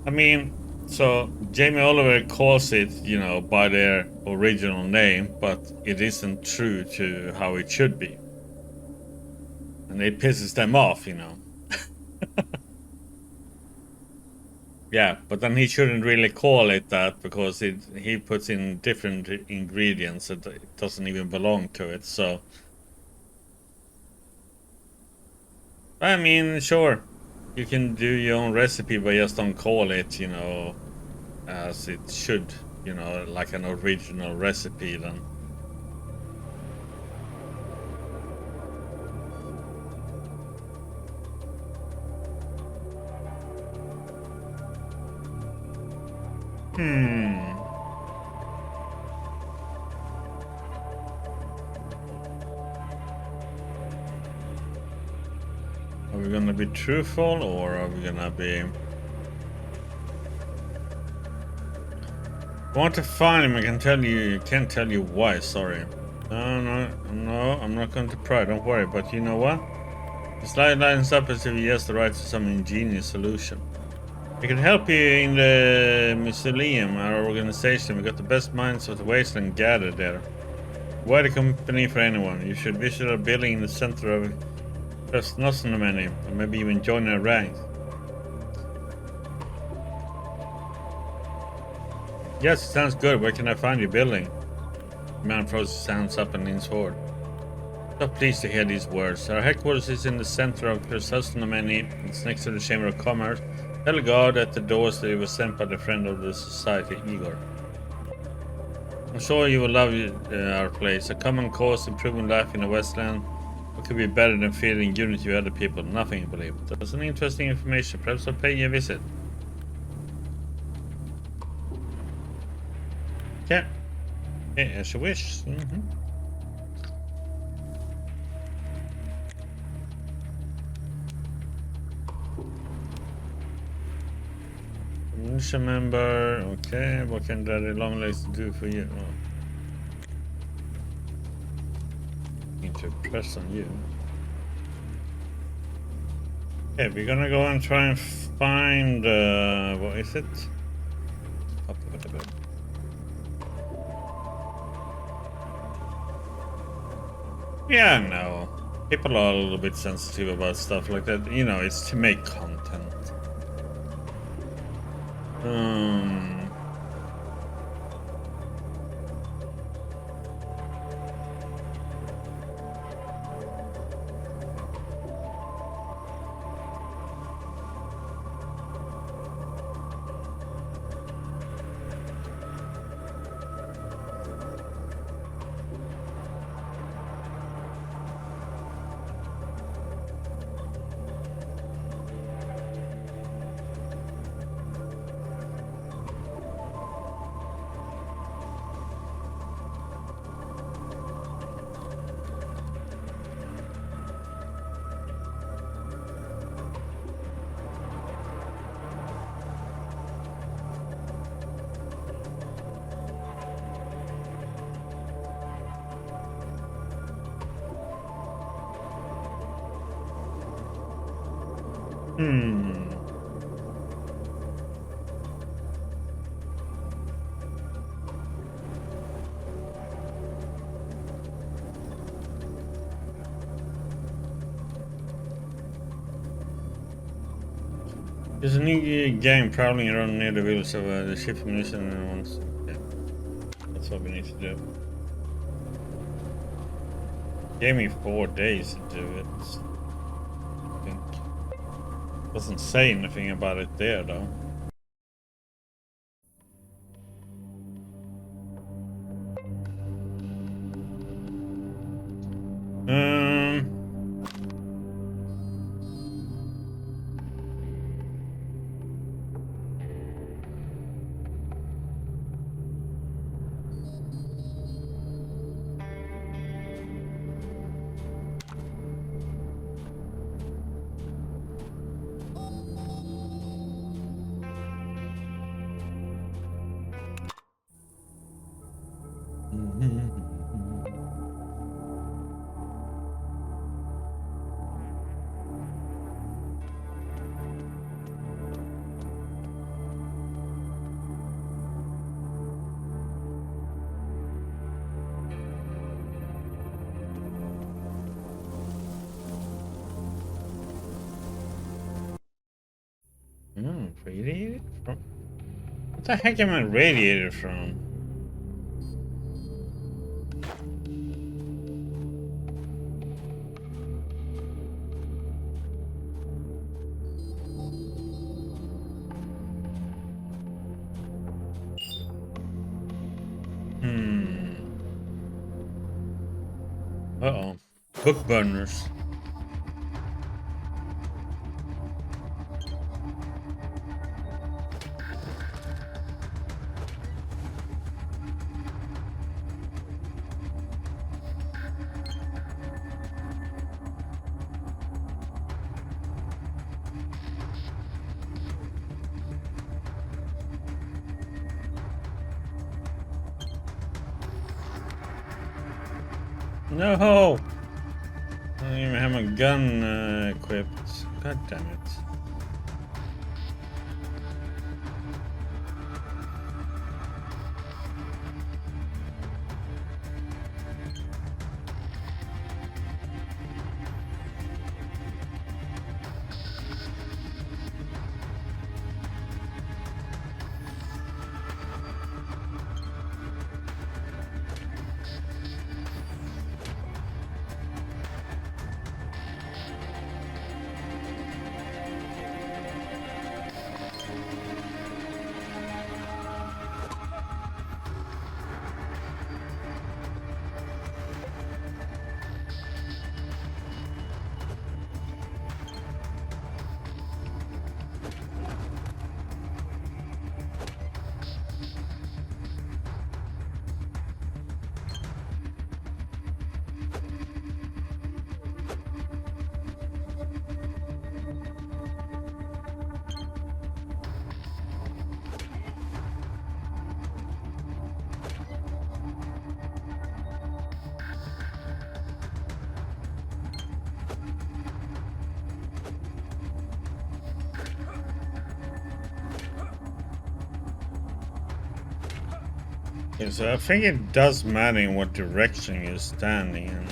I mean, so Jamie Oliver calls it, you know, by their original name, but it isn't true to how it should be. And it pisses them off, you know. Yeah, but then he shouldn't really call it that because he puts in different ingredients that it doesn't even belong to it, so. I mean, sure. You can do your own recipe, but just don't call it, you know, as it should, you know, like an original recipe then. Are we gonna be truthful or are we gonna be... I want to find him, I can tell you, can't tell you why, sorry. No, I'm not going to pry, don't worry, but you know what? The slide lines up as if he has the right to some ingenious solution. We can help you in the Mausoleum, our organization. We got the best minds of the wasteland gathered there. Why the company for anyone? You should visit our building in the center of Chrysostomany, or maybe even join our ranks. Yes, it sounds good. Where can I find your building? The man throws his hands up and leans forward. So pleased to hear these words. Our headquarters is in the center of Chrysostomany. It's next to the Chamber of Commerce. Tell God at the doors that he was sent by the friend of the society, Igor. I'm sure you will love our place. A common cause, improving life in the Westland. What could be better than feeling unity with other people? Nothing, I believe. That's an interesting information. Perhaps I'll pay you a visit. Okay. Okay, as you wish. Militia member. Okay, what can Daddy Longlegs do for you? Oh. Need to press on you. Okay, we're gonna go and try and find what is it? Yeah, no. People are a little bit sensitive about stuff like that. You know, it's to make content. There's a new gang prowling around near the village of the ship munition and ones. Yeah. That's what we need to do. Gave me 4 days to do it. I think. Doesn't say anything about it there though. Radiated from? What the heck am I radiated from? Uh-oh. Book burners. No! I don't even have my gun equipped. God damn it. So I think it does matter in what direction you're standing in.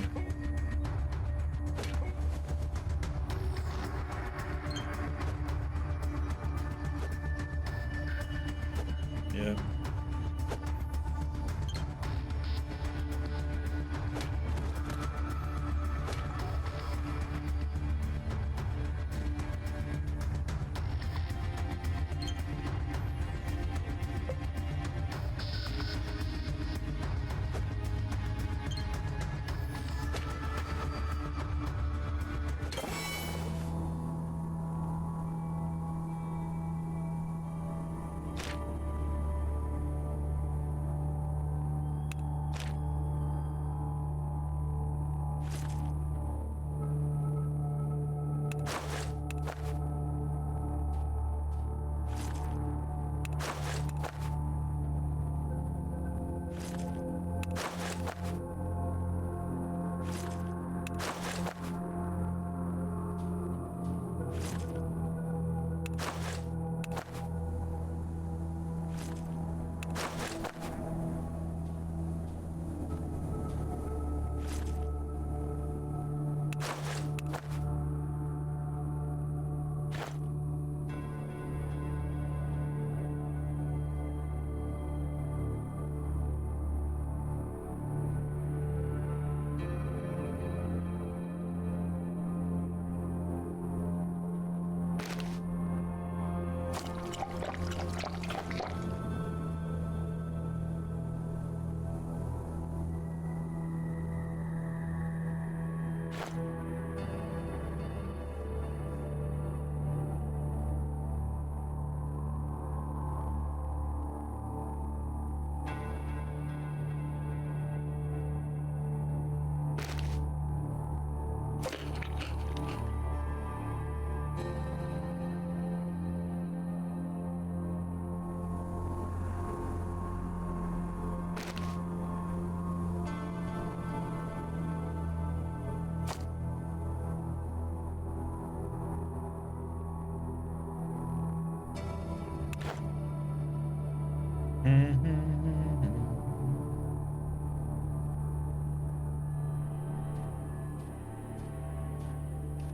Yeah.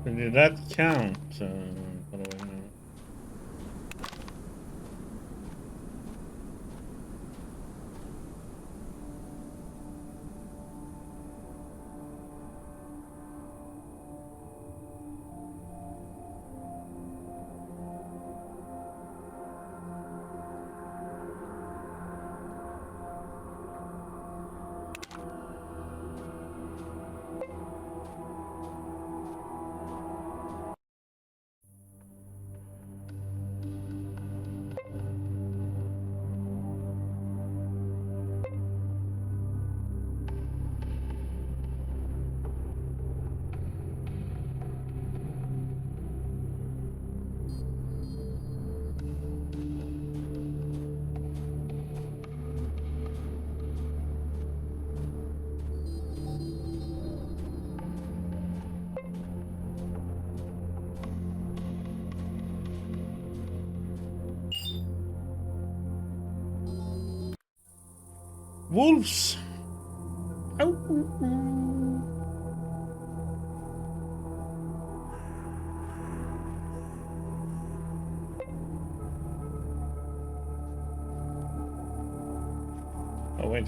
Did that count? By the way, no. Wolves! Oh, wait.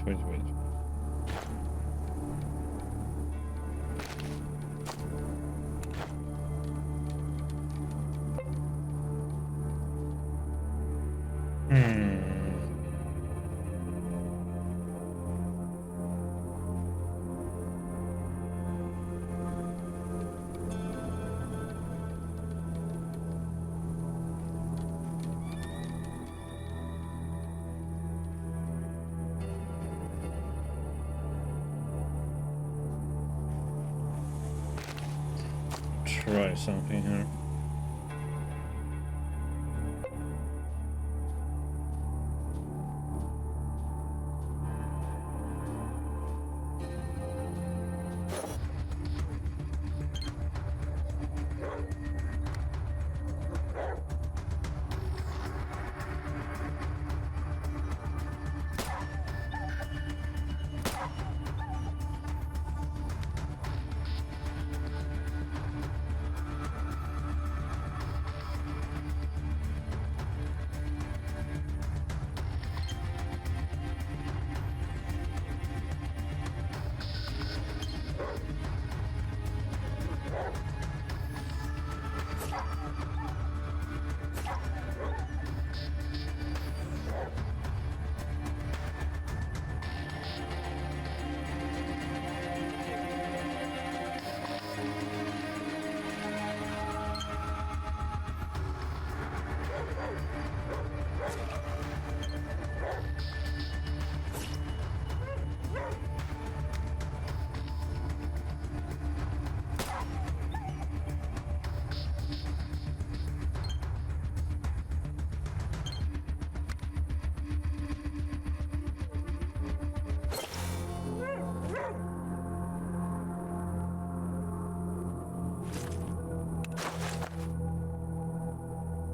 Try something here.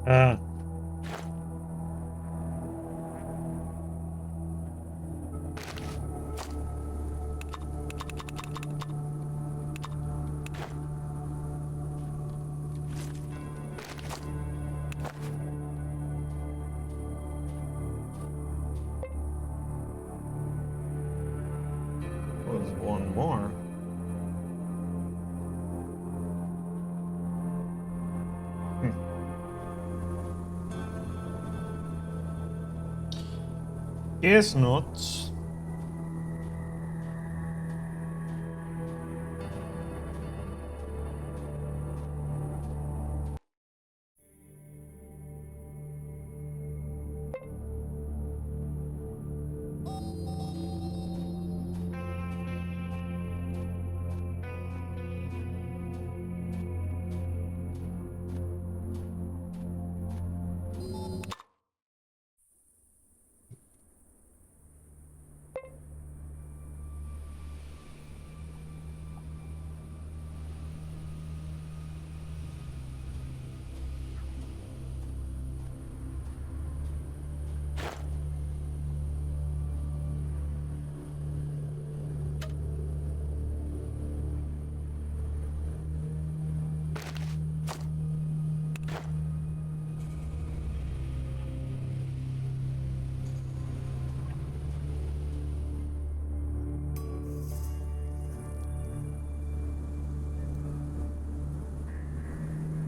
Ah. Was one more. Guess not.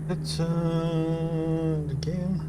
Let's the game.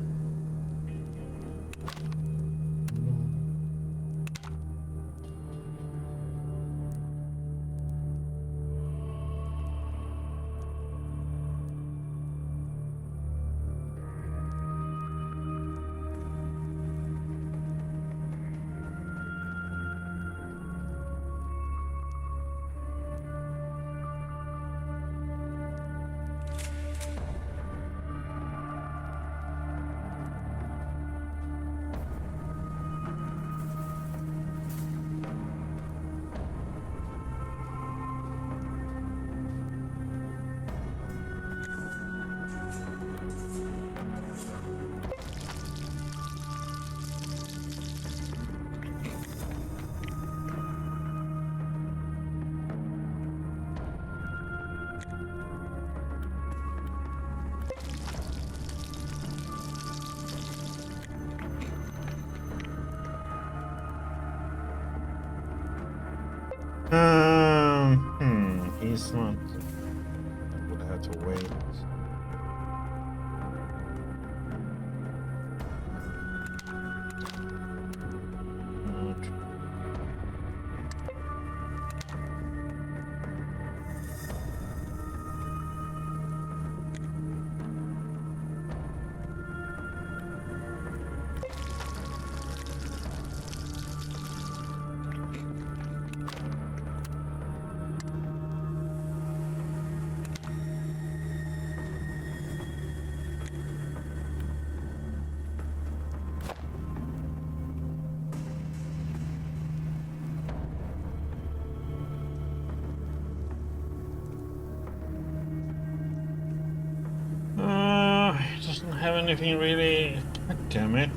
He's not. I would have to wait. Doesn't have anything really. God damn it.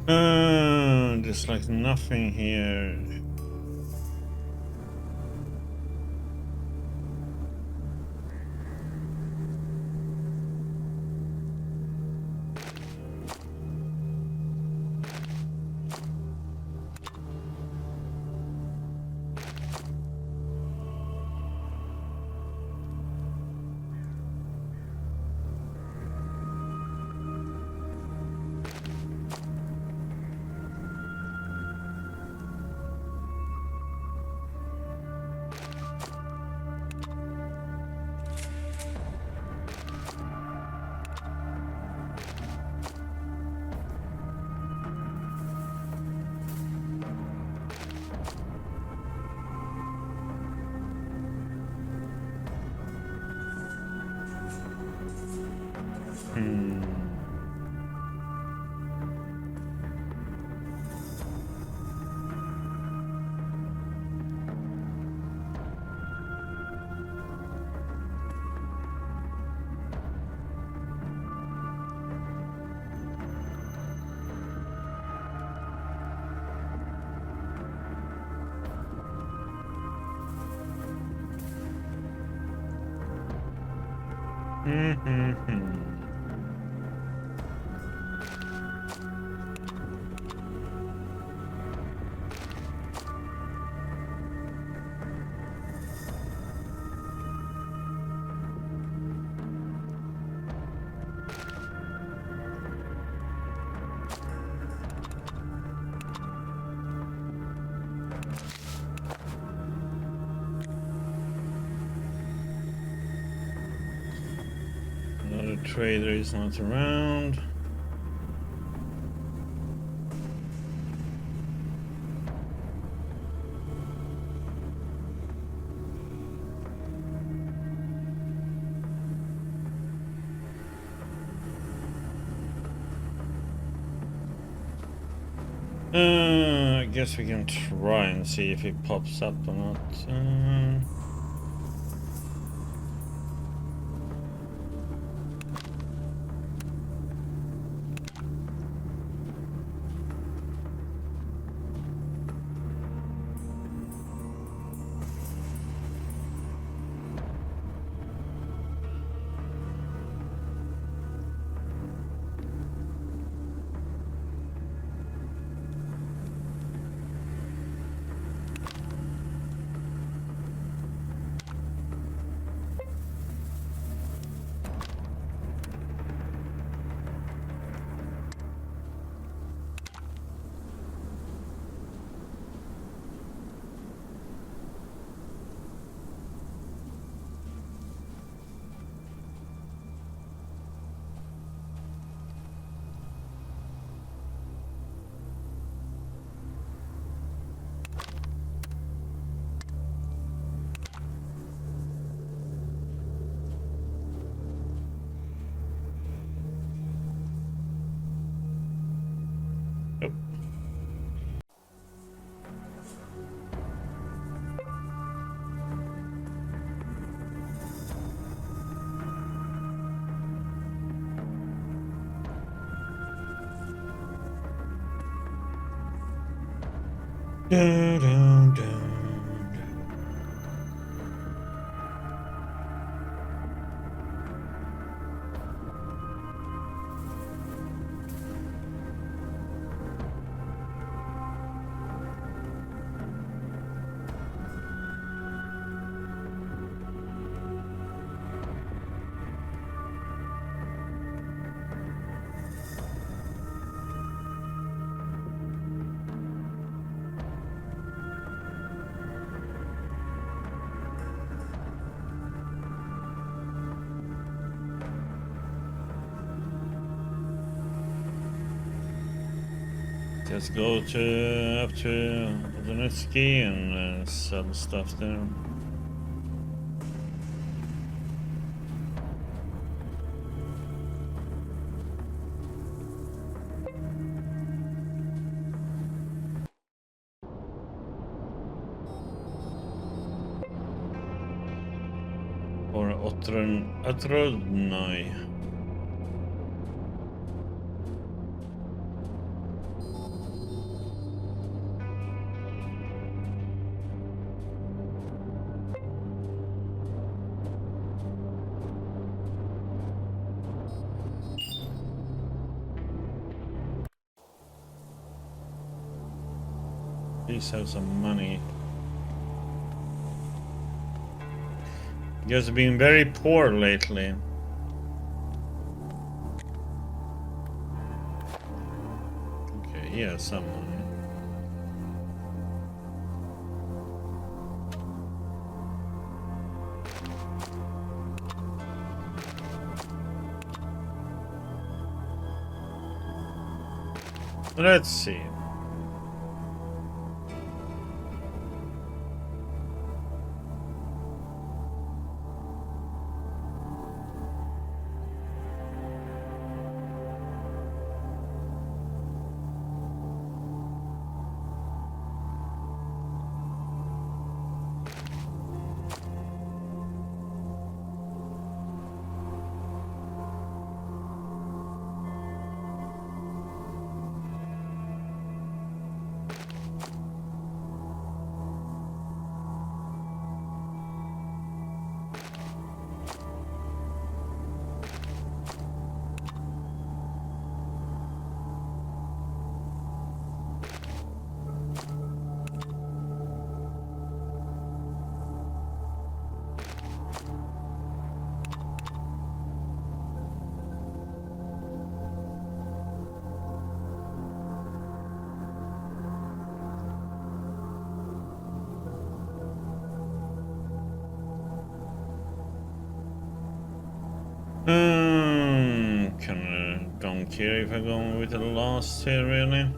There's like nothing here. Another trader is not around. I guess we can try and see if it pops up or not. Dun, dun, dun. Just go to up to Donetsky and sell stuff there. Or Otrodnoy. least have some money. You guys have been very poor lately. Okay, he has some money. Let's see. Kinda don't care if I go with the last here, really.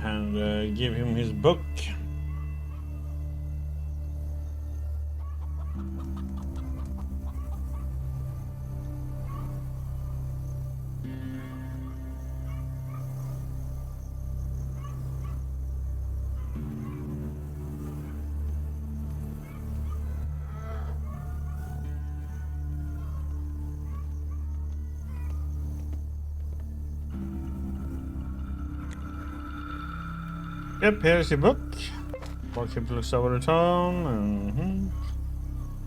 And give him his book. Yep, here's your book. Walking looks over the town.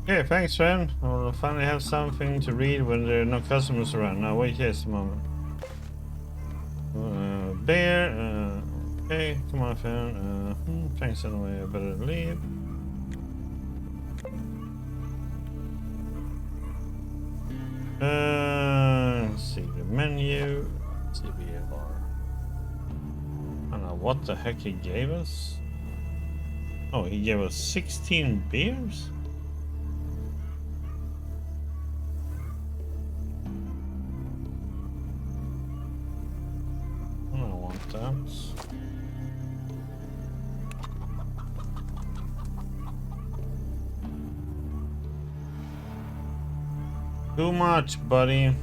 Yeah, thanks, friend. I'll finally have something to read when there are no customers around. Now, wait just a moment. Bear. Okay, come on, friend. Thanks anyway. I better leave. Let's see the menu. CBR. I don't know what the heck he gave us. Oh, he gave us 16 beers? I don't want that. Too much, buddy.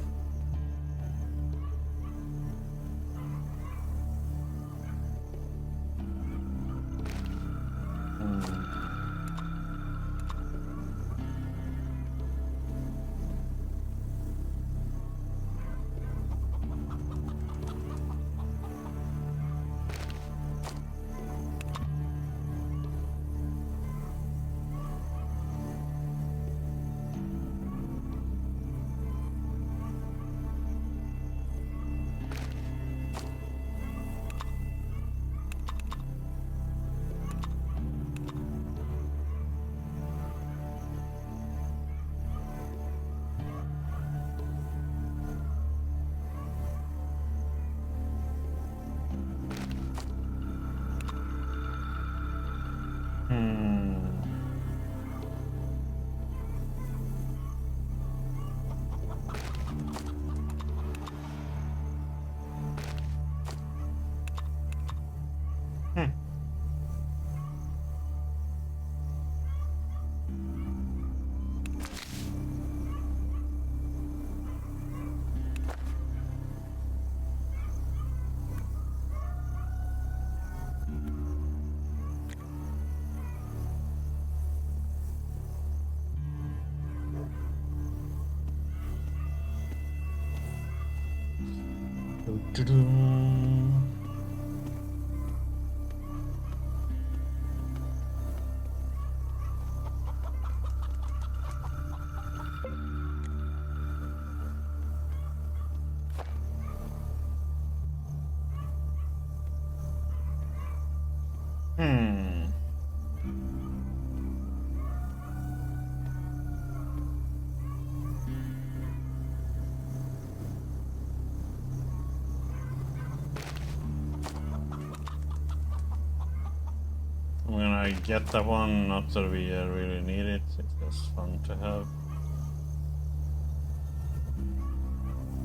When I get that one, not that we really need it, it's just fun to have.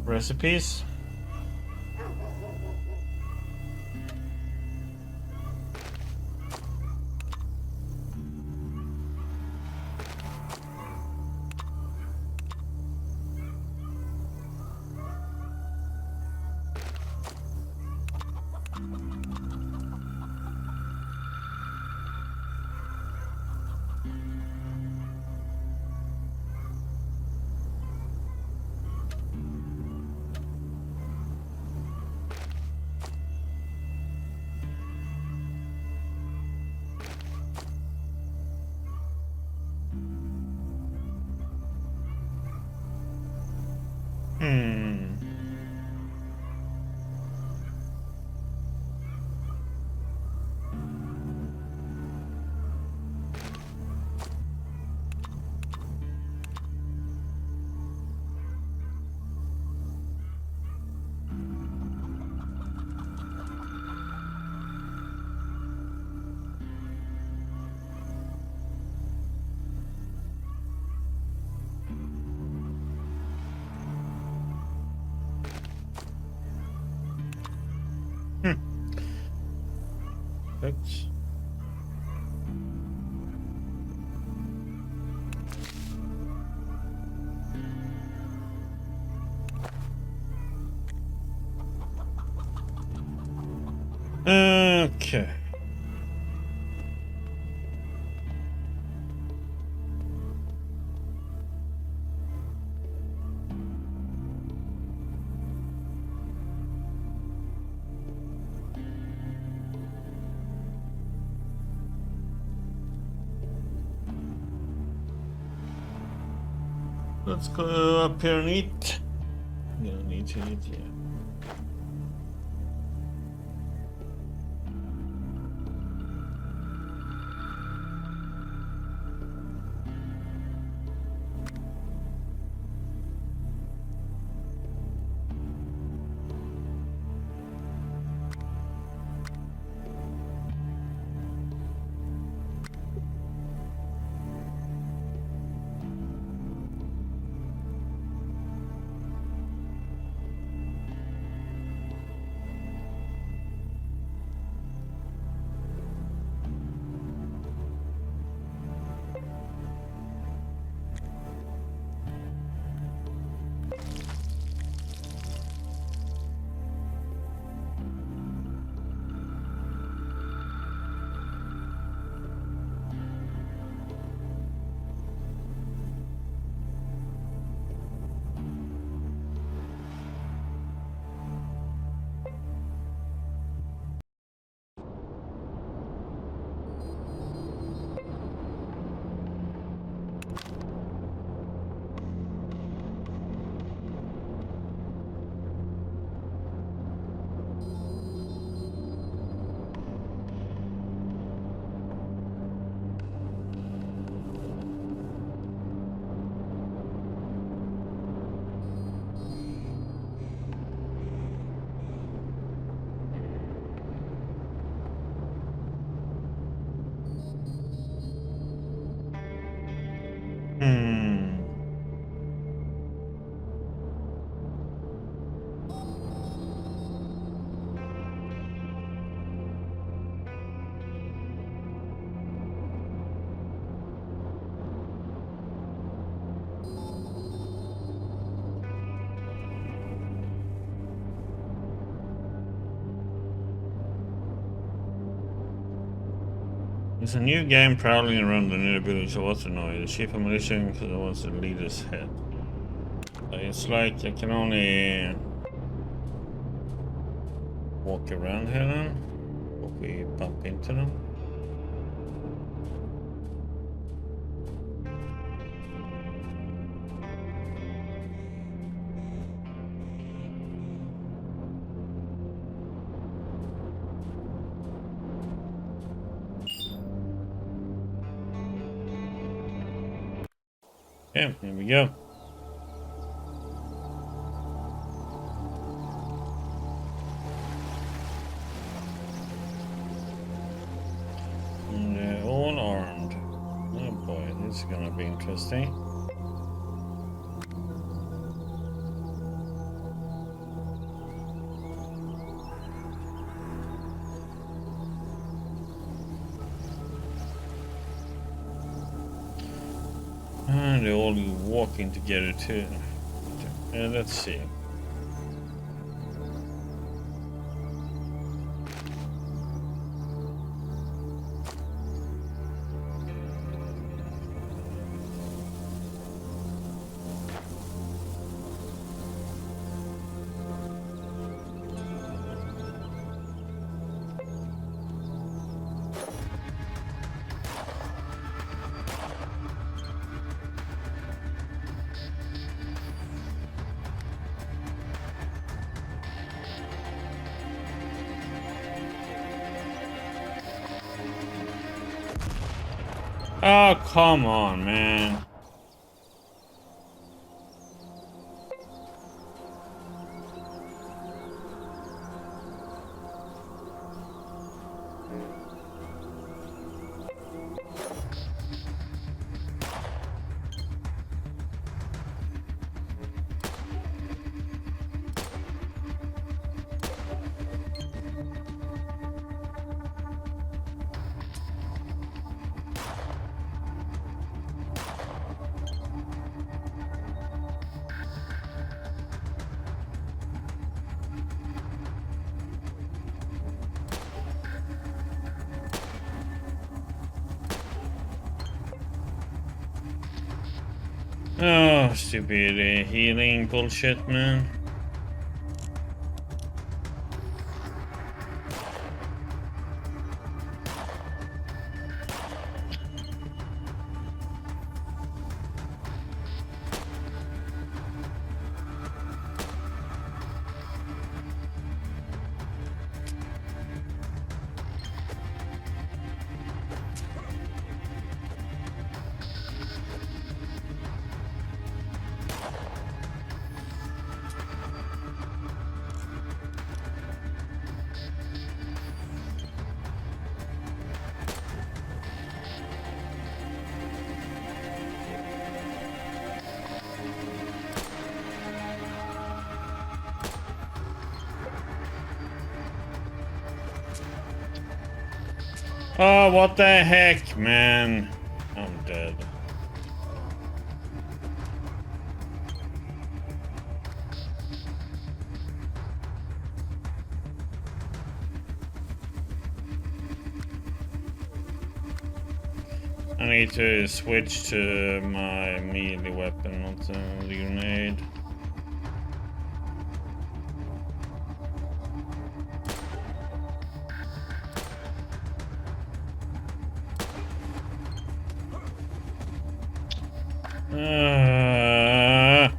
Recipes? Perfect. Okay. Let's go up here and eat. I'm gonna need to eat, yeah. Hmm. There's a new gang prowling around the near village. What's the noise? The chief of militia wants to lead his head. It's like I can only walk around here now. Hope we bump into them. Yeah, here we go. And they're all armed. Oh boy, this is gonna be interesting. And they're all walking together too. Let's see. Oh, come on, man. Oh, stupid healing bullshit, man. Oh, what the heck, man? I'm dead. I need to switch to my melee weapon, not the grenade. Uh,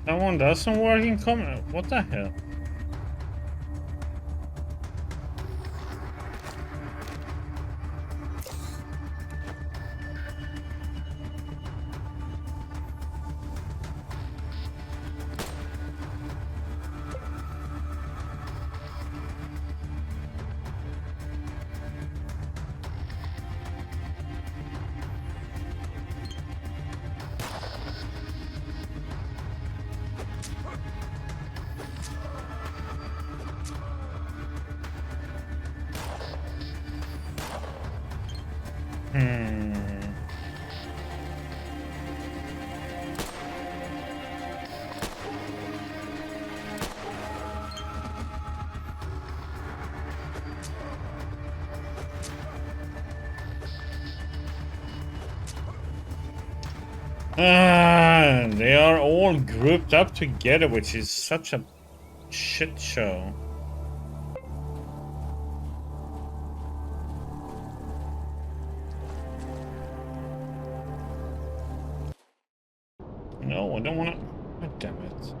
that one doesn't work in comment. What the hell? They are all grouped up together, which is such a shit show. No, I don't want to. God damn it.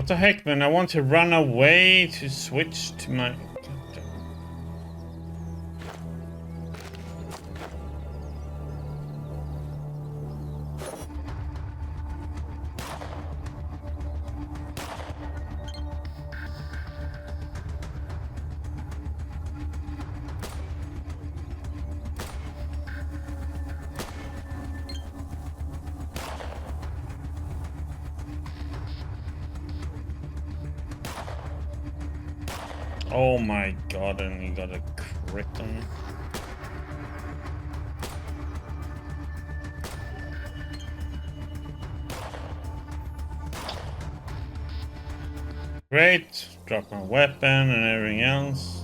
What the heck, man? I want to run away to switch to my... Oh my god, and he got a crit on me. Great. Drop my weapon and everything else.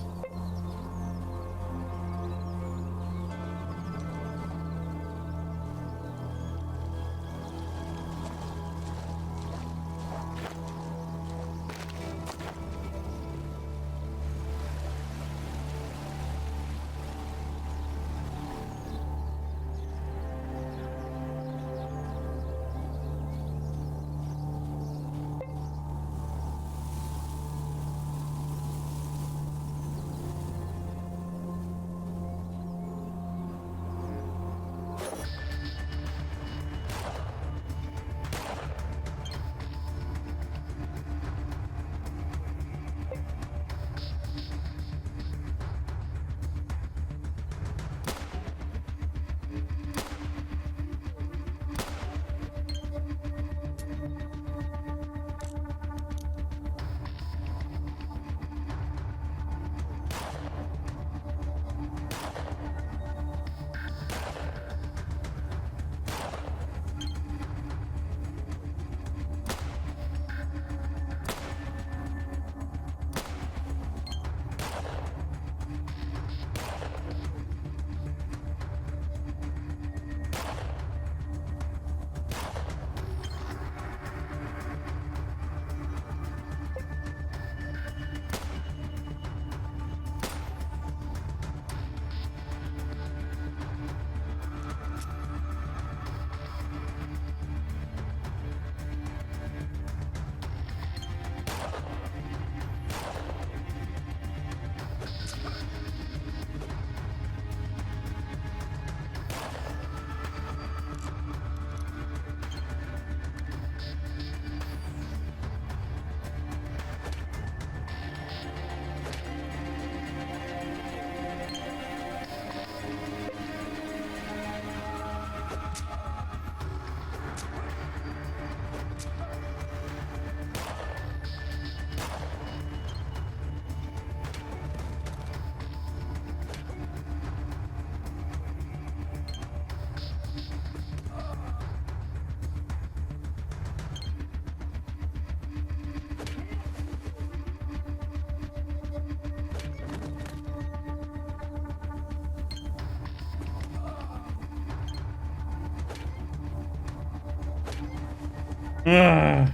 Ugh.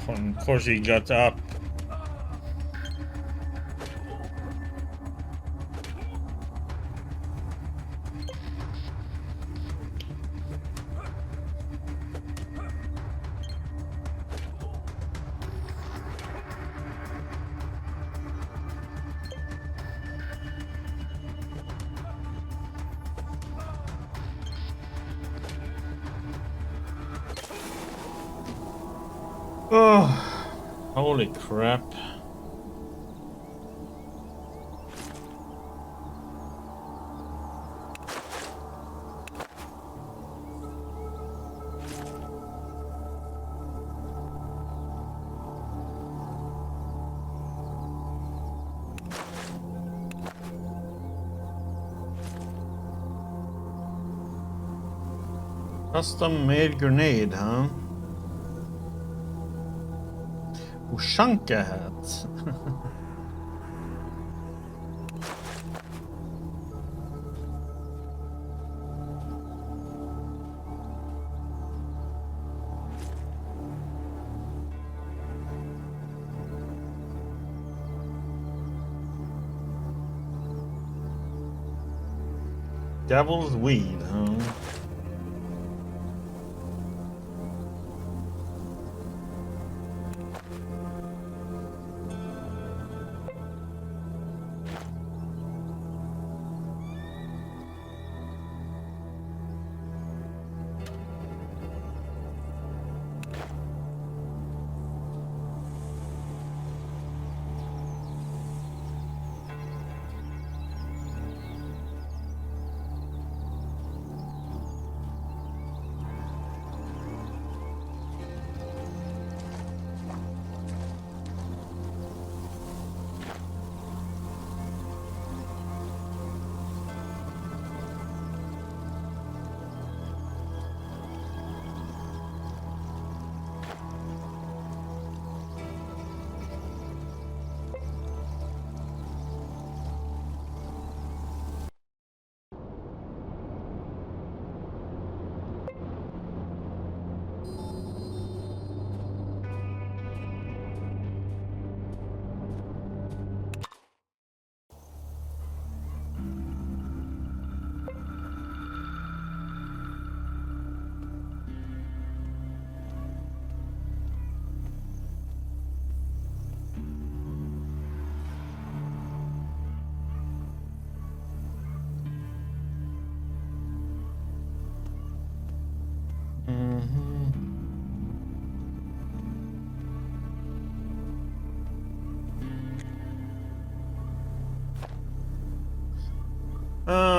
Oh, of course he got up. Oh, holy crap. Custom made grenade, huh? Ushanka hat. Devil's weed, huh?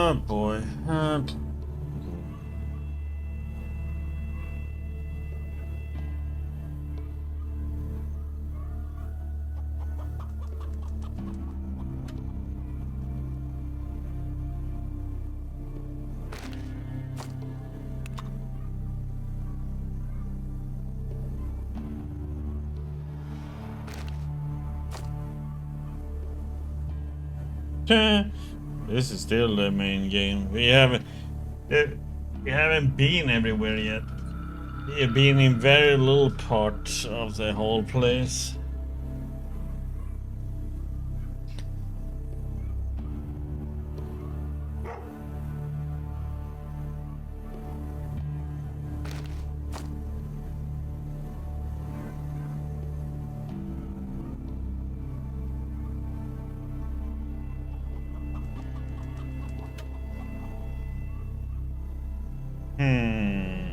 Oh boy. This is still the main game. We haven't been everywhere yet. We have been in very little part of the whole place. Hmm.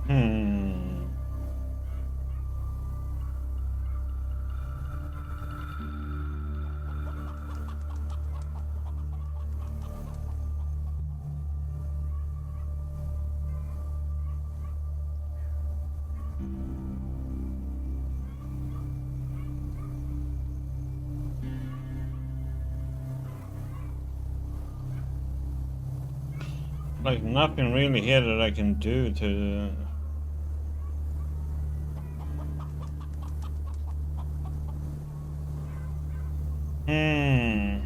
Hmm. Like nothing really here that I can do to. Hmm.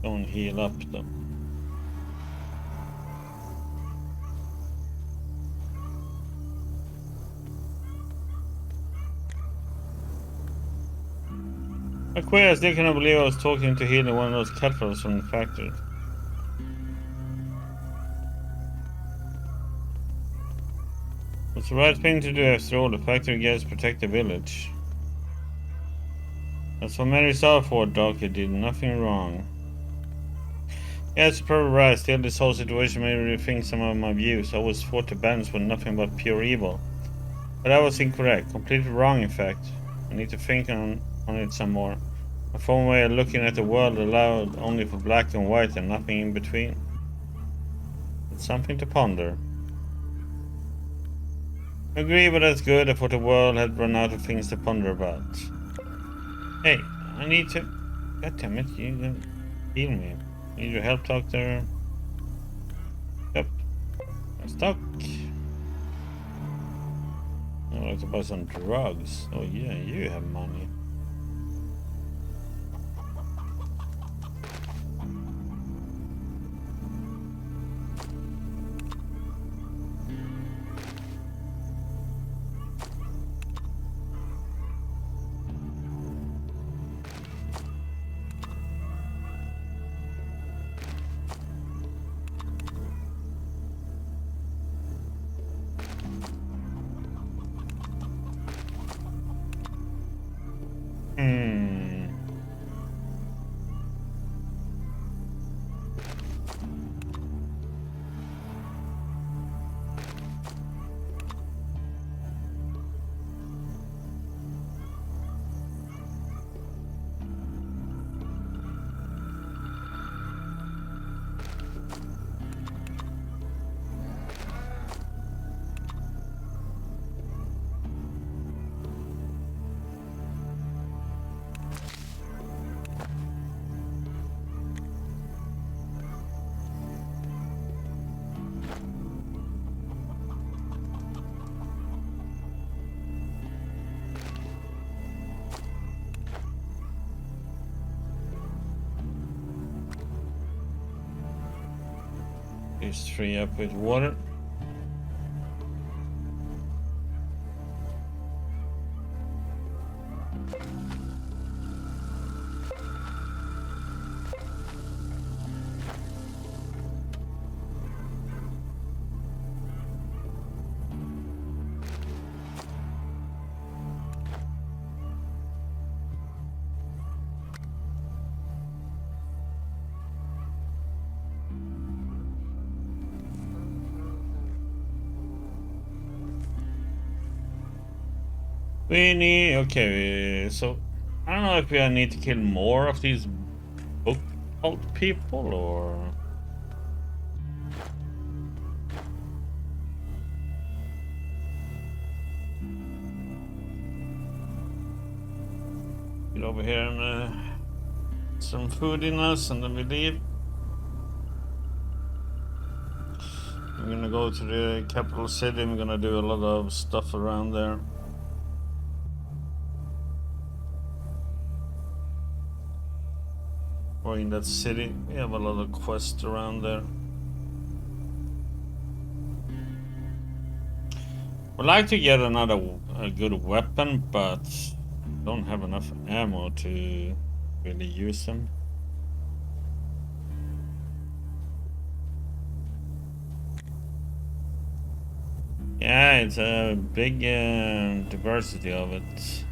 Don't heal up though. I quit. I still cannot believe I was talking to healing one of those catfish from the factory. It's the right thing to do after all. The factory guards protect the village. That's what Mary saw for, Doc. You did nothing wrong. Yeah, it's probably right. Still, this whole situation made me rethink some of my views. I always thought the bandits were nothing but pure evil. But I was incorrect. Completely wrong, in fact. I need to think on it some more. A former way of looking at the world allowed only for black and white and nothing in between. It's something to ponder. I agree, but that's good. I thought the world had run out of things to ponder about. Hey, I need to... God damn it, you can heal me. Need your help, doctor? Yep. I'm stuck. I'd like to buy some drugs. Oh yeah, you have money. These 3 up with water. We need, okay, so I don't know if we need to kill more of these book cult people or. Get over here and some food in us and then we leave. We're gonna go to the capital city and we're gonna do a lot of stuff around there. Or in that city, we have a lot of quests around there. Would like to get a good weapon, but don't have enough ammo to really use them. Yeah, it's a big diversity of it.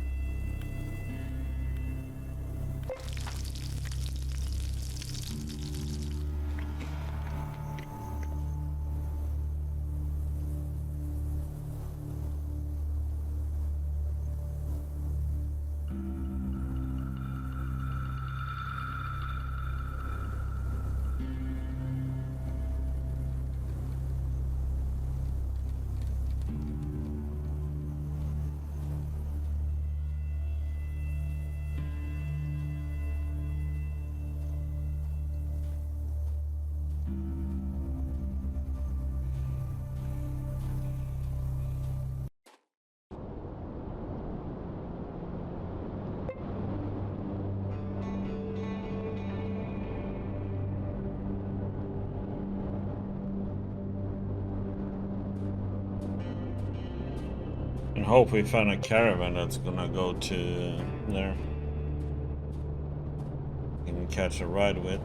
And hope we find a caravan that's gonna go to there. We can catch a ride with.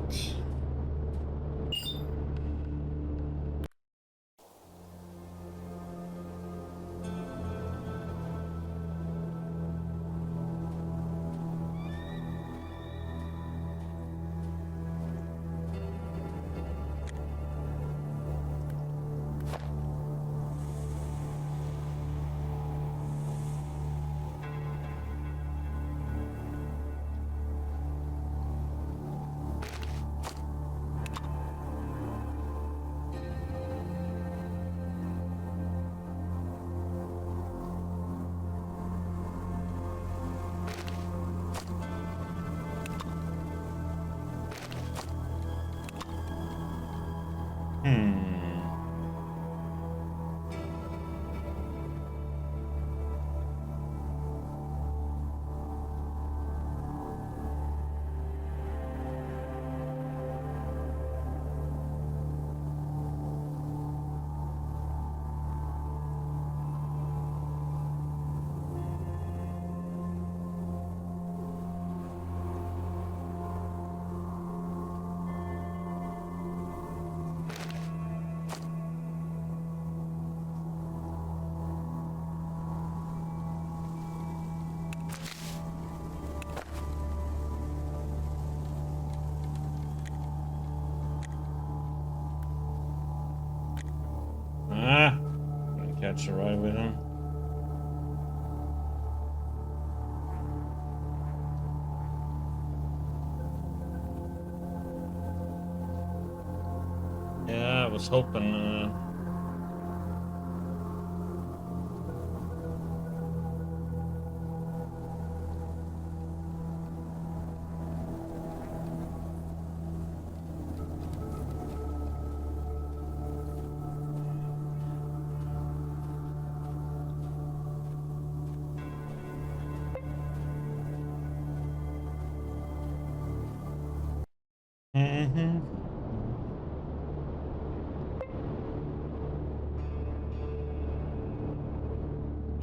Catch a ride with him. Yeah, I was hoping.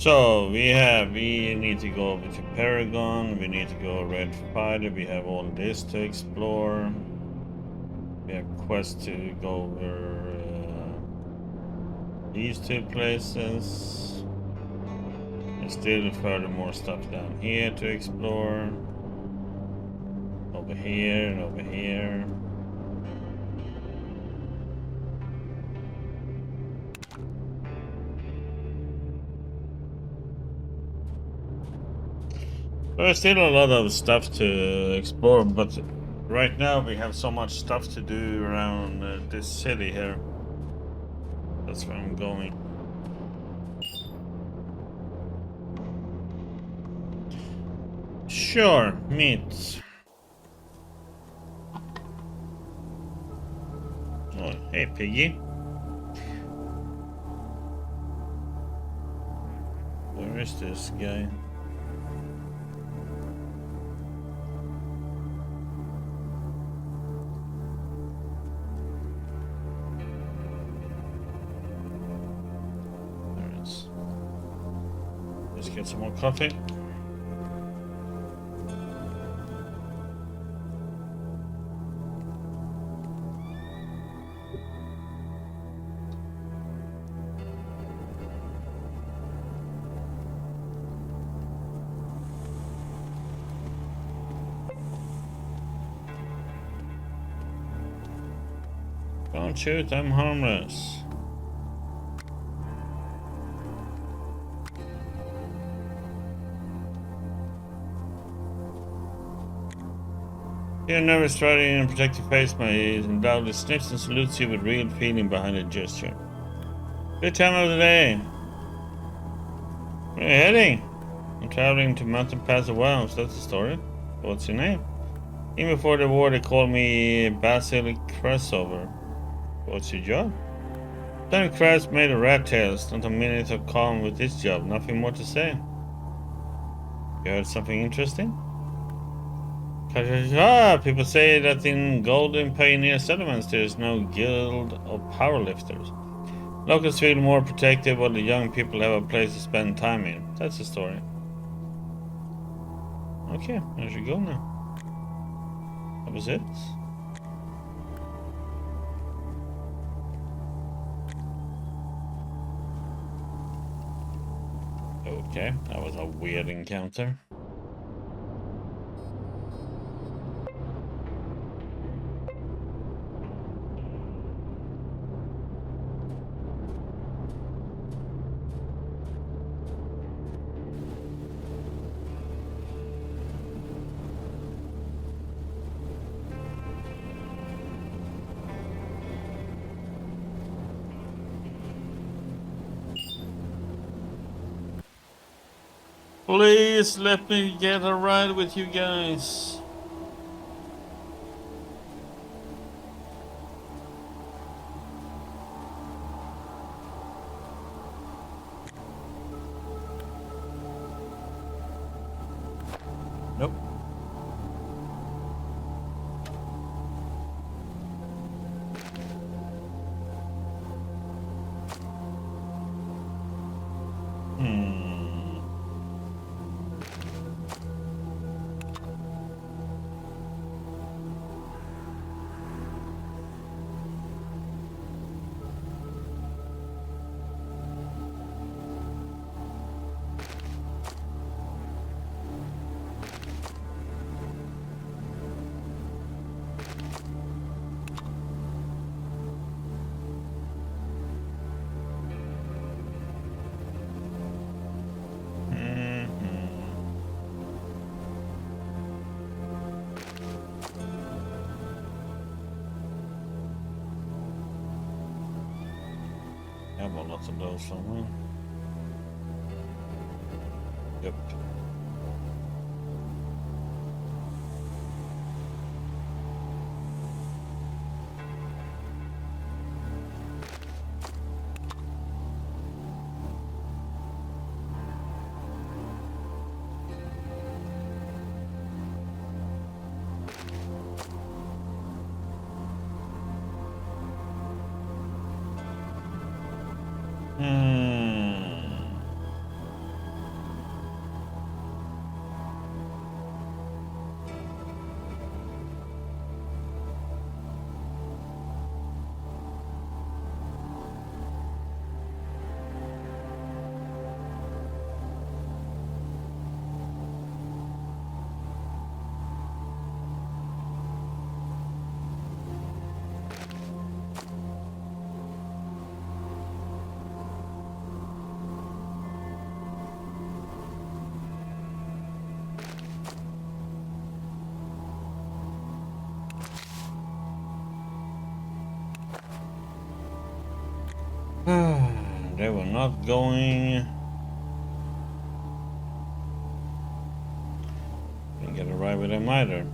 So we need to go over to Paragon, we need to go Red Spider, we have all this to explore. We have quests to go over these two places. There's still furthermore stuff down here to explore. Over here and over here. There's still a lot of stuff to explore, but right now we have so much stuff to do around this city here. That's where I'm going. Sure, meet. Oh, hey, Piggy. Where is this guy? Let's get some more coffee. Don't shoot, I'm harmless. You're never striding and protect your face, my undoubtedly sniffs and salutes you with real feeling behind the gesture. Good time of the day. Where are you heading? I'm traveling to Mountain Pass of Wounds, that's the story. What's your name? Even before the war they called me Basil Crossover. What's your job? Lieutenant Krabs made of rat tails, not a minute of calm with this job, nothing more to say. You heard something interesting? People say that in Golden Pioneer settlements there is no guild of powerlifters. Locals feel more protected while the young people have a place to spend time in. That's the story. Okay, I should go now. That was it. Okay, that was a weird encounter. Please let me get a ride with you guys. Nope. I have lots of those somewhere. Yep. They were not going. Didn't get a ride with them either.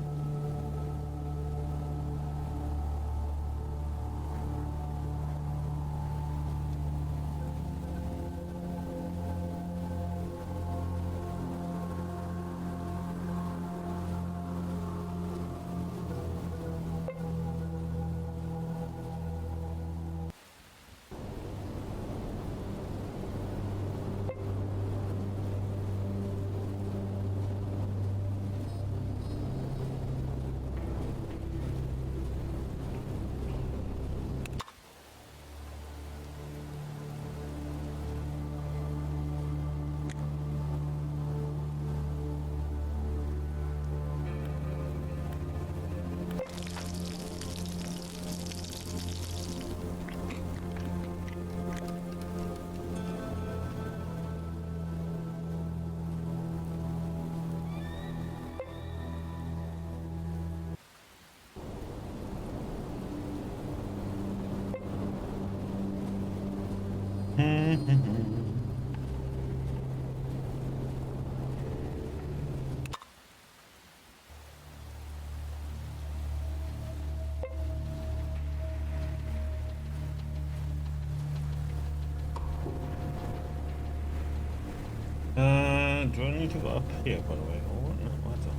Do I need to go up here, by the way? Or what? No, what the?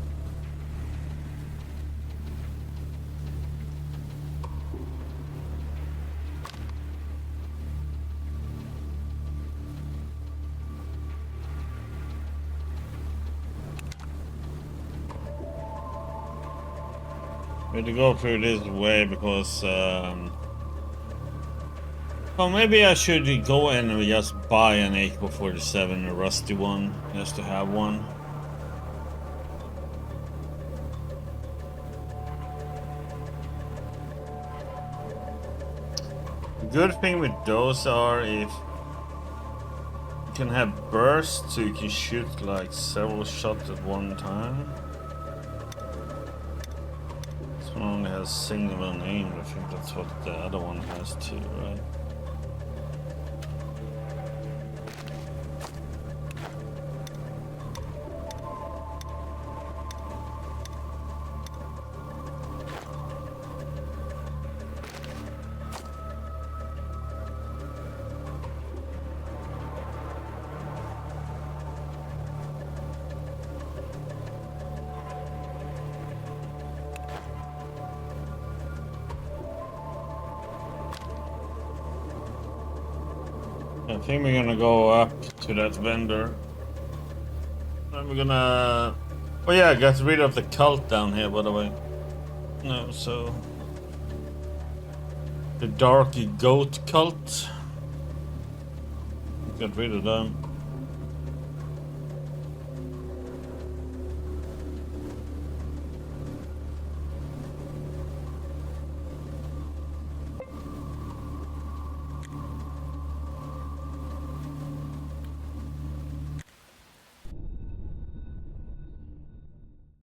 We had to go through this way because, well, maybe I should go and just buy an AK-47, a rusty one, just to have one. The good thing with those are if you can have bursts, so you can shoot like several shots at one time. This one only has single and aim. I think that's what the other one has too, right? I think we're gonna go up to that vendor. And we're gonna... Oh yeah, I got rid of the cult down here, by the way. No, so... The dark goat cult. Got rid of them.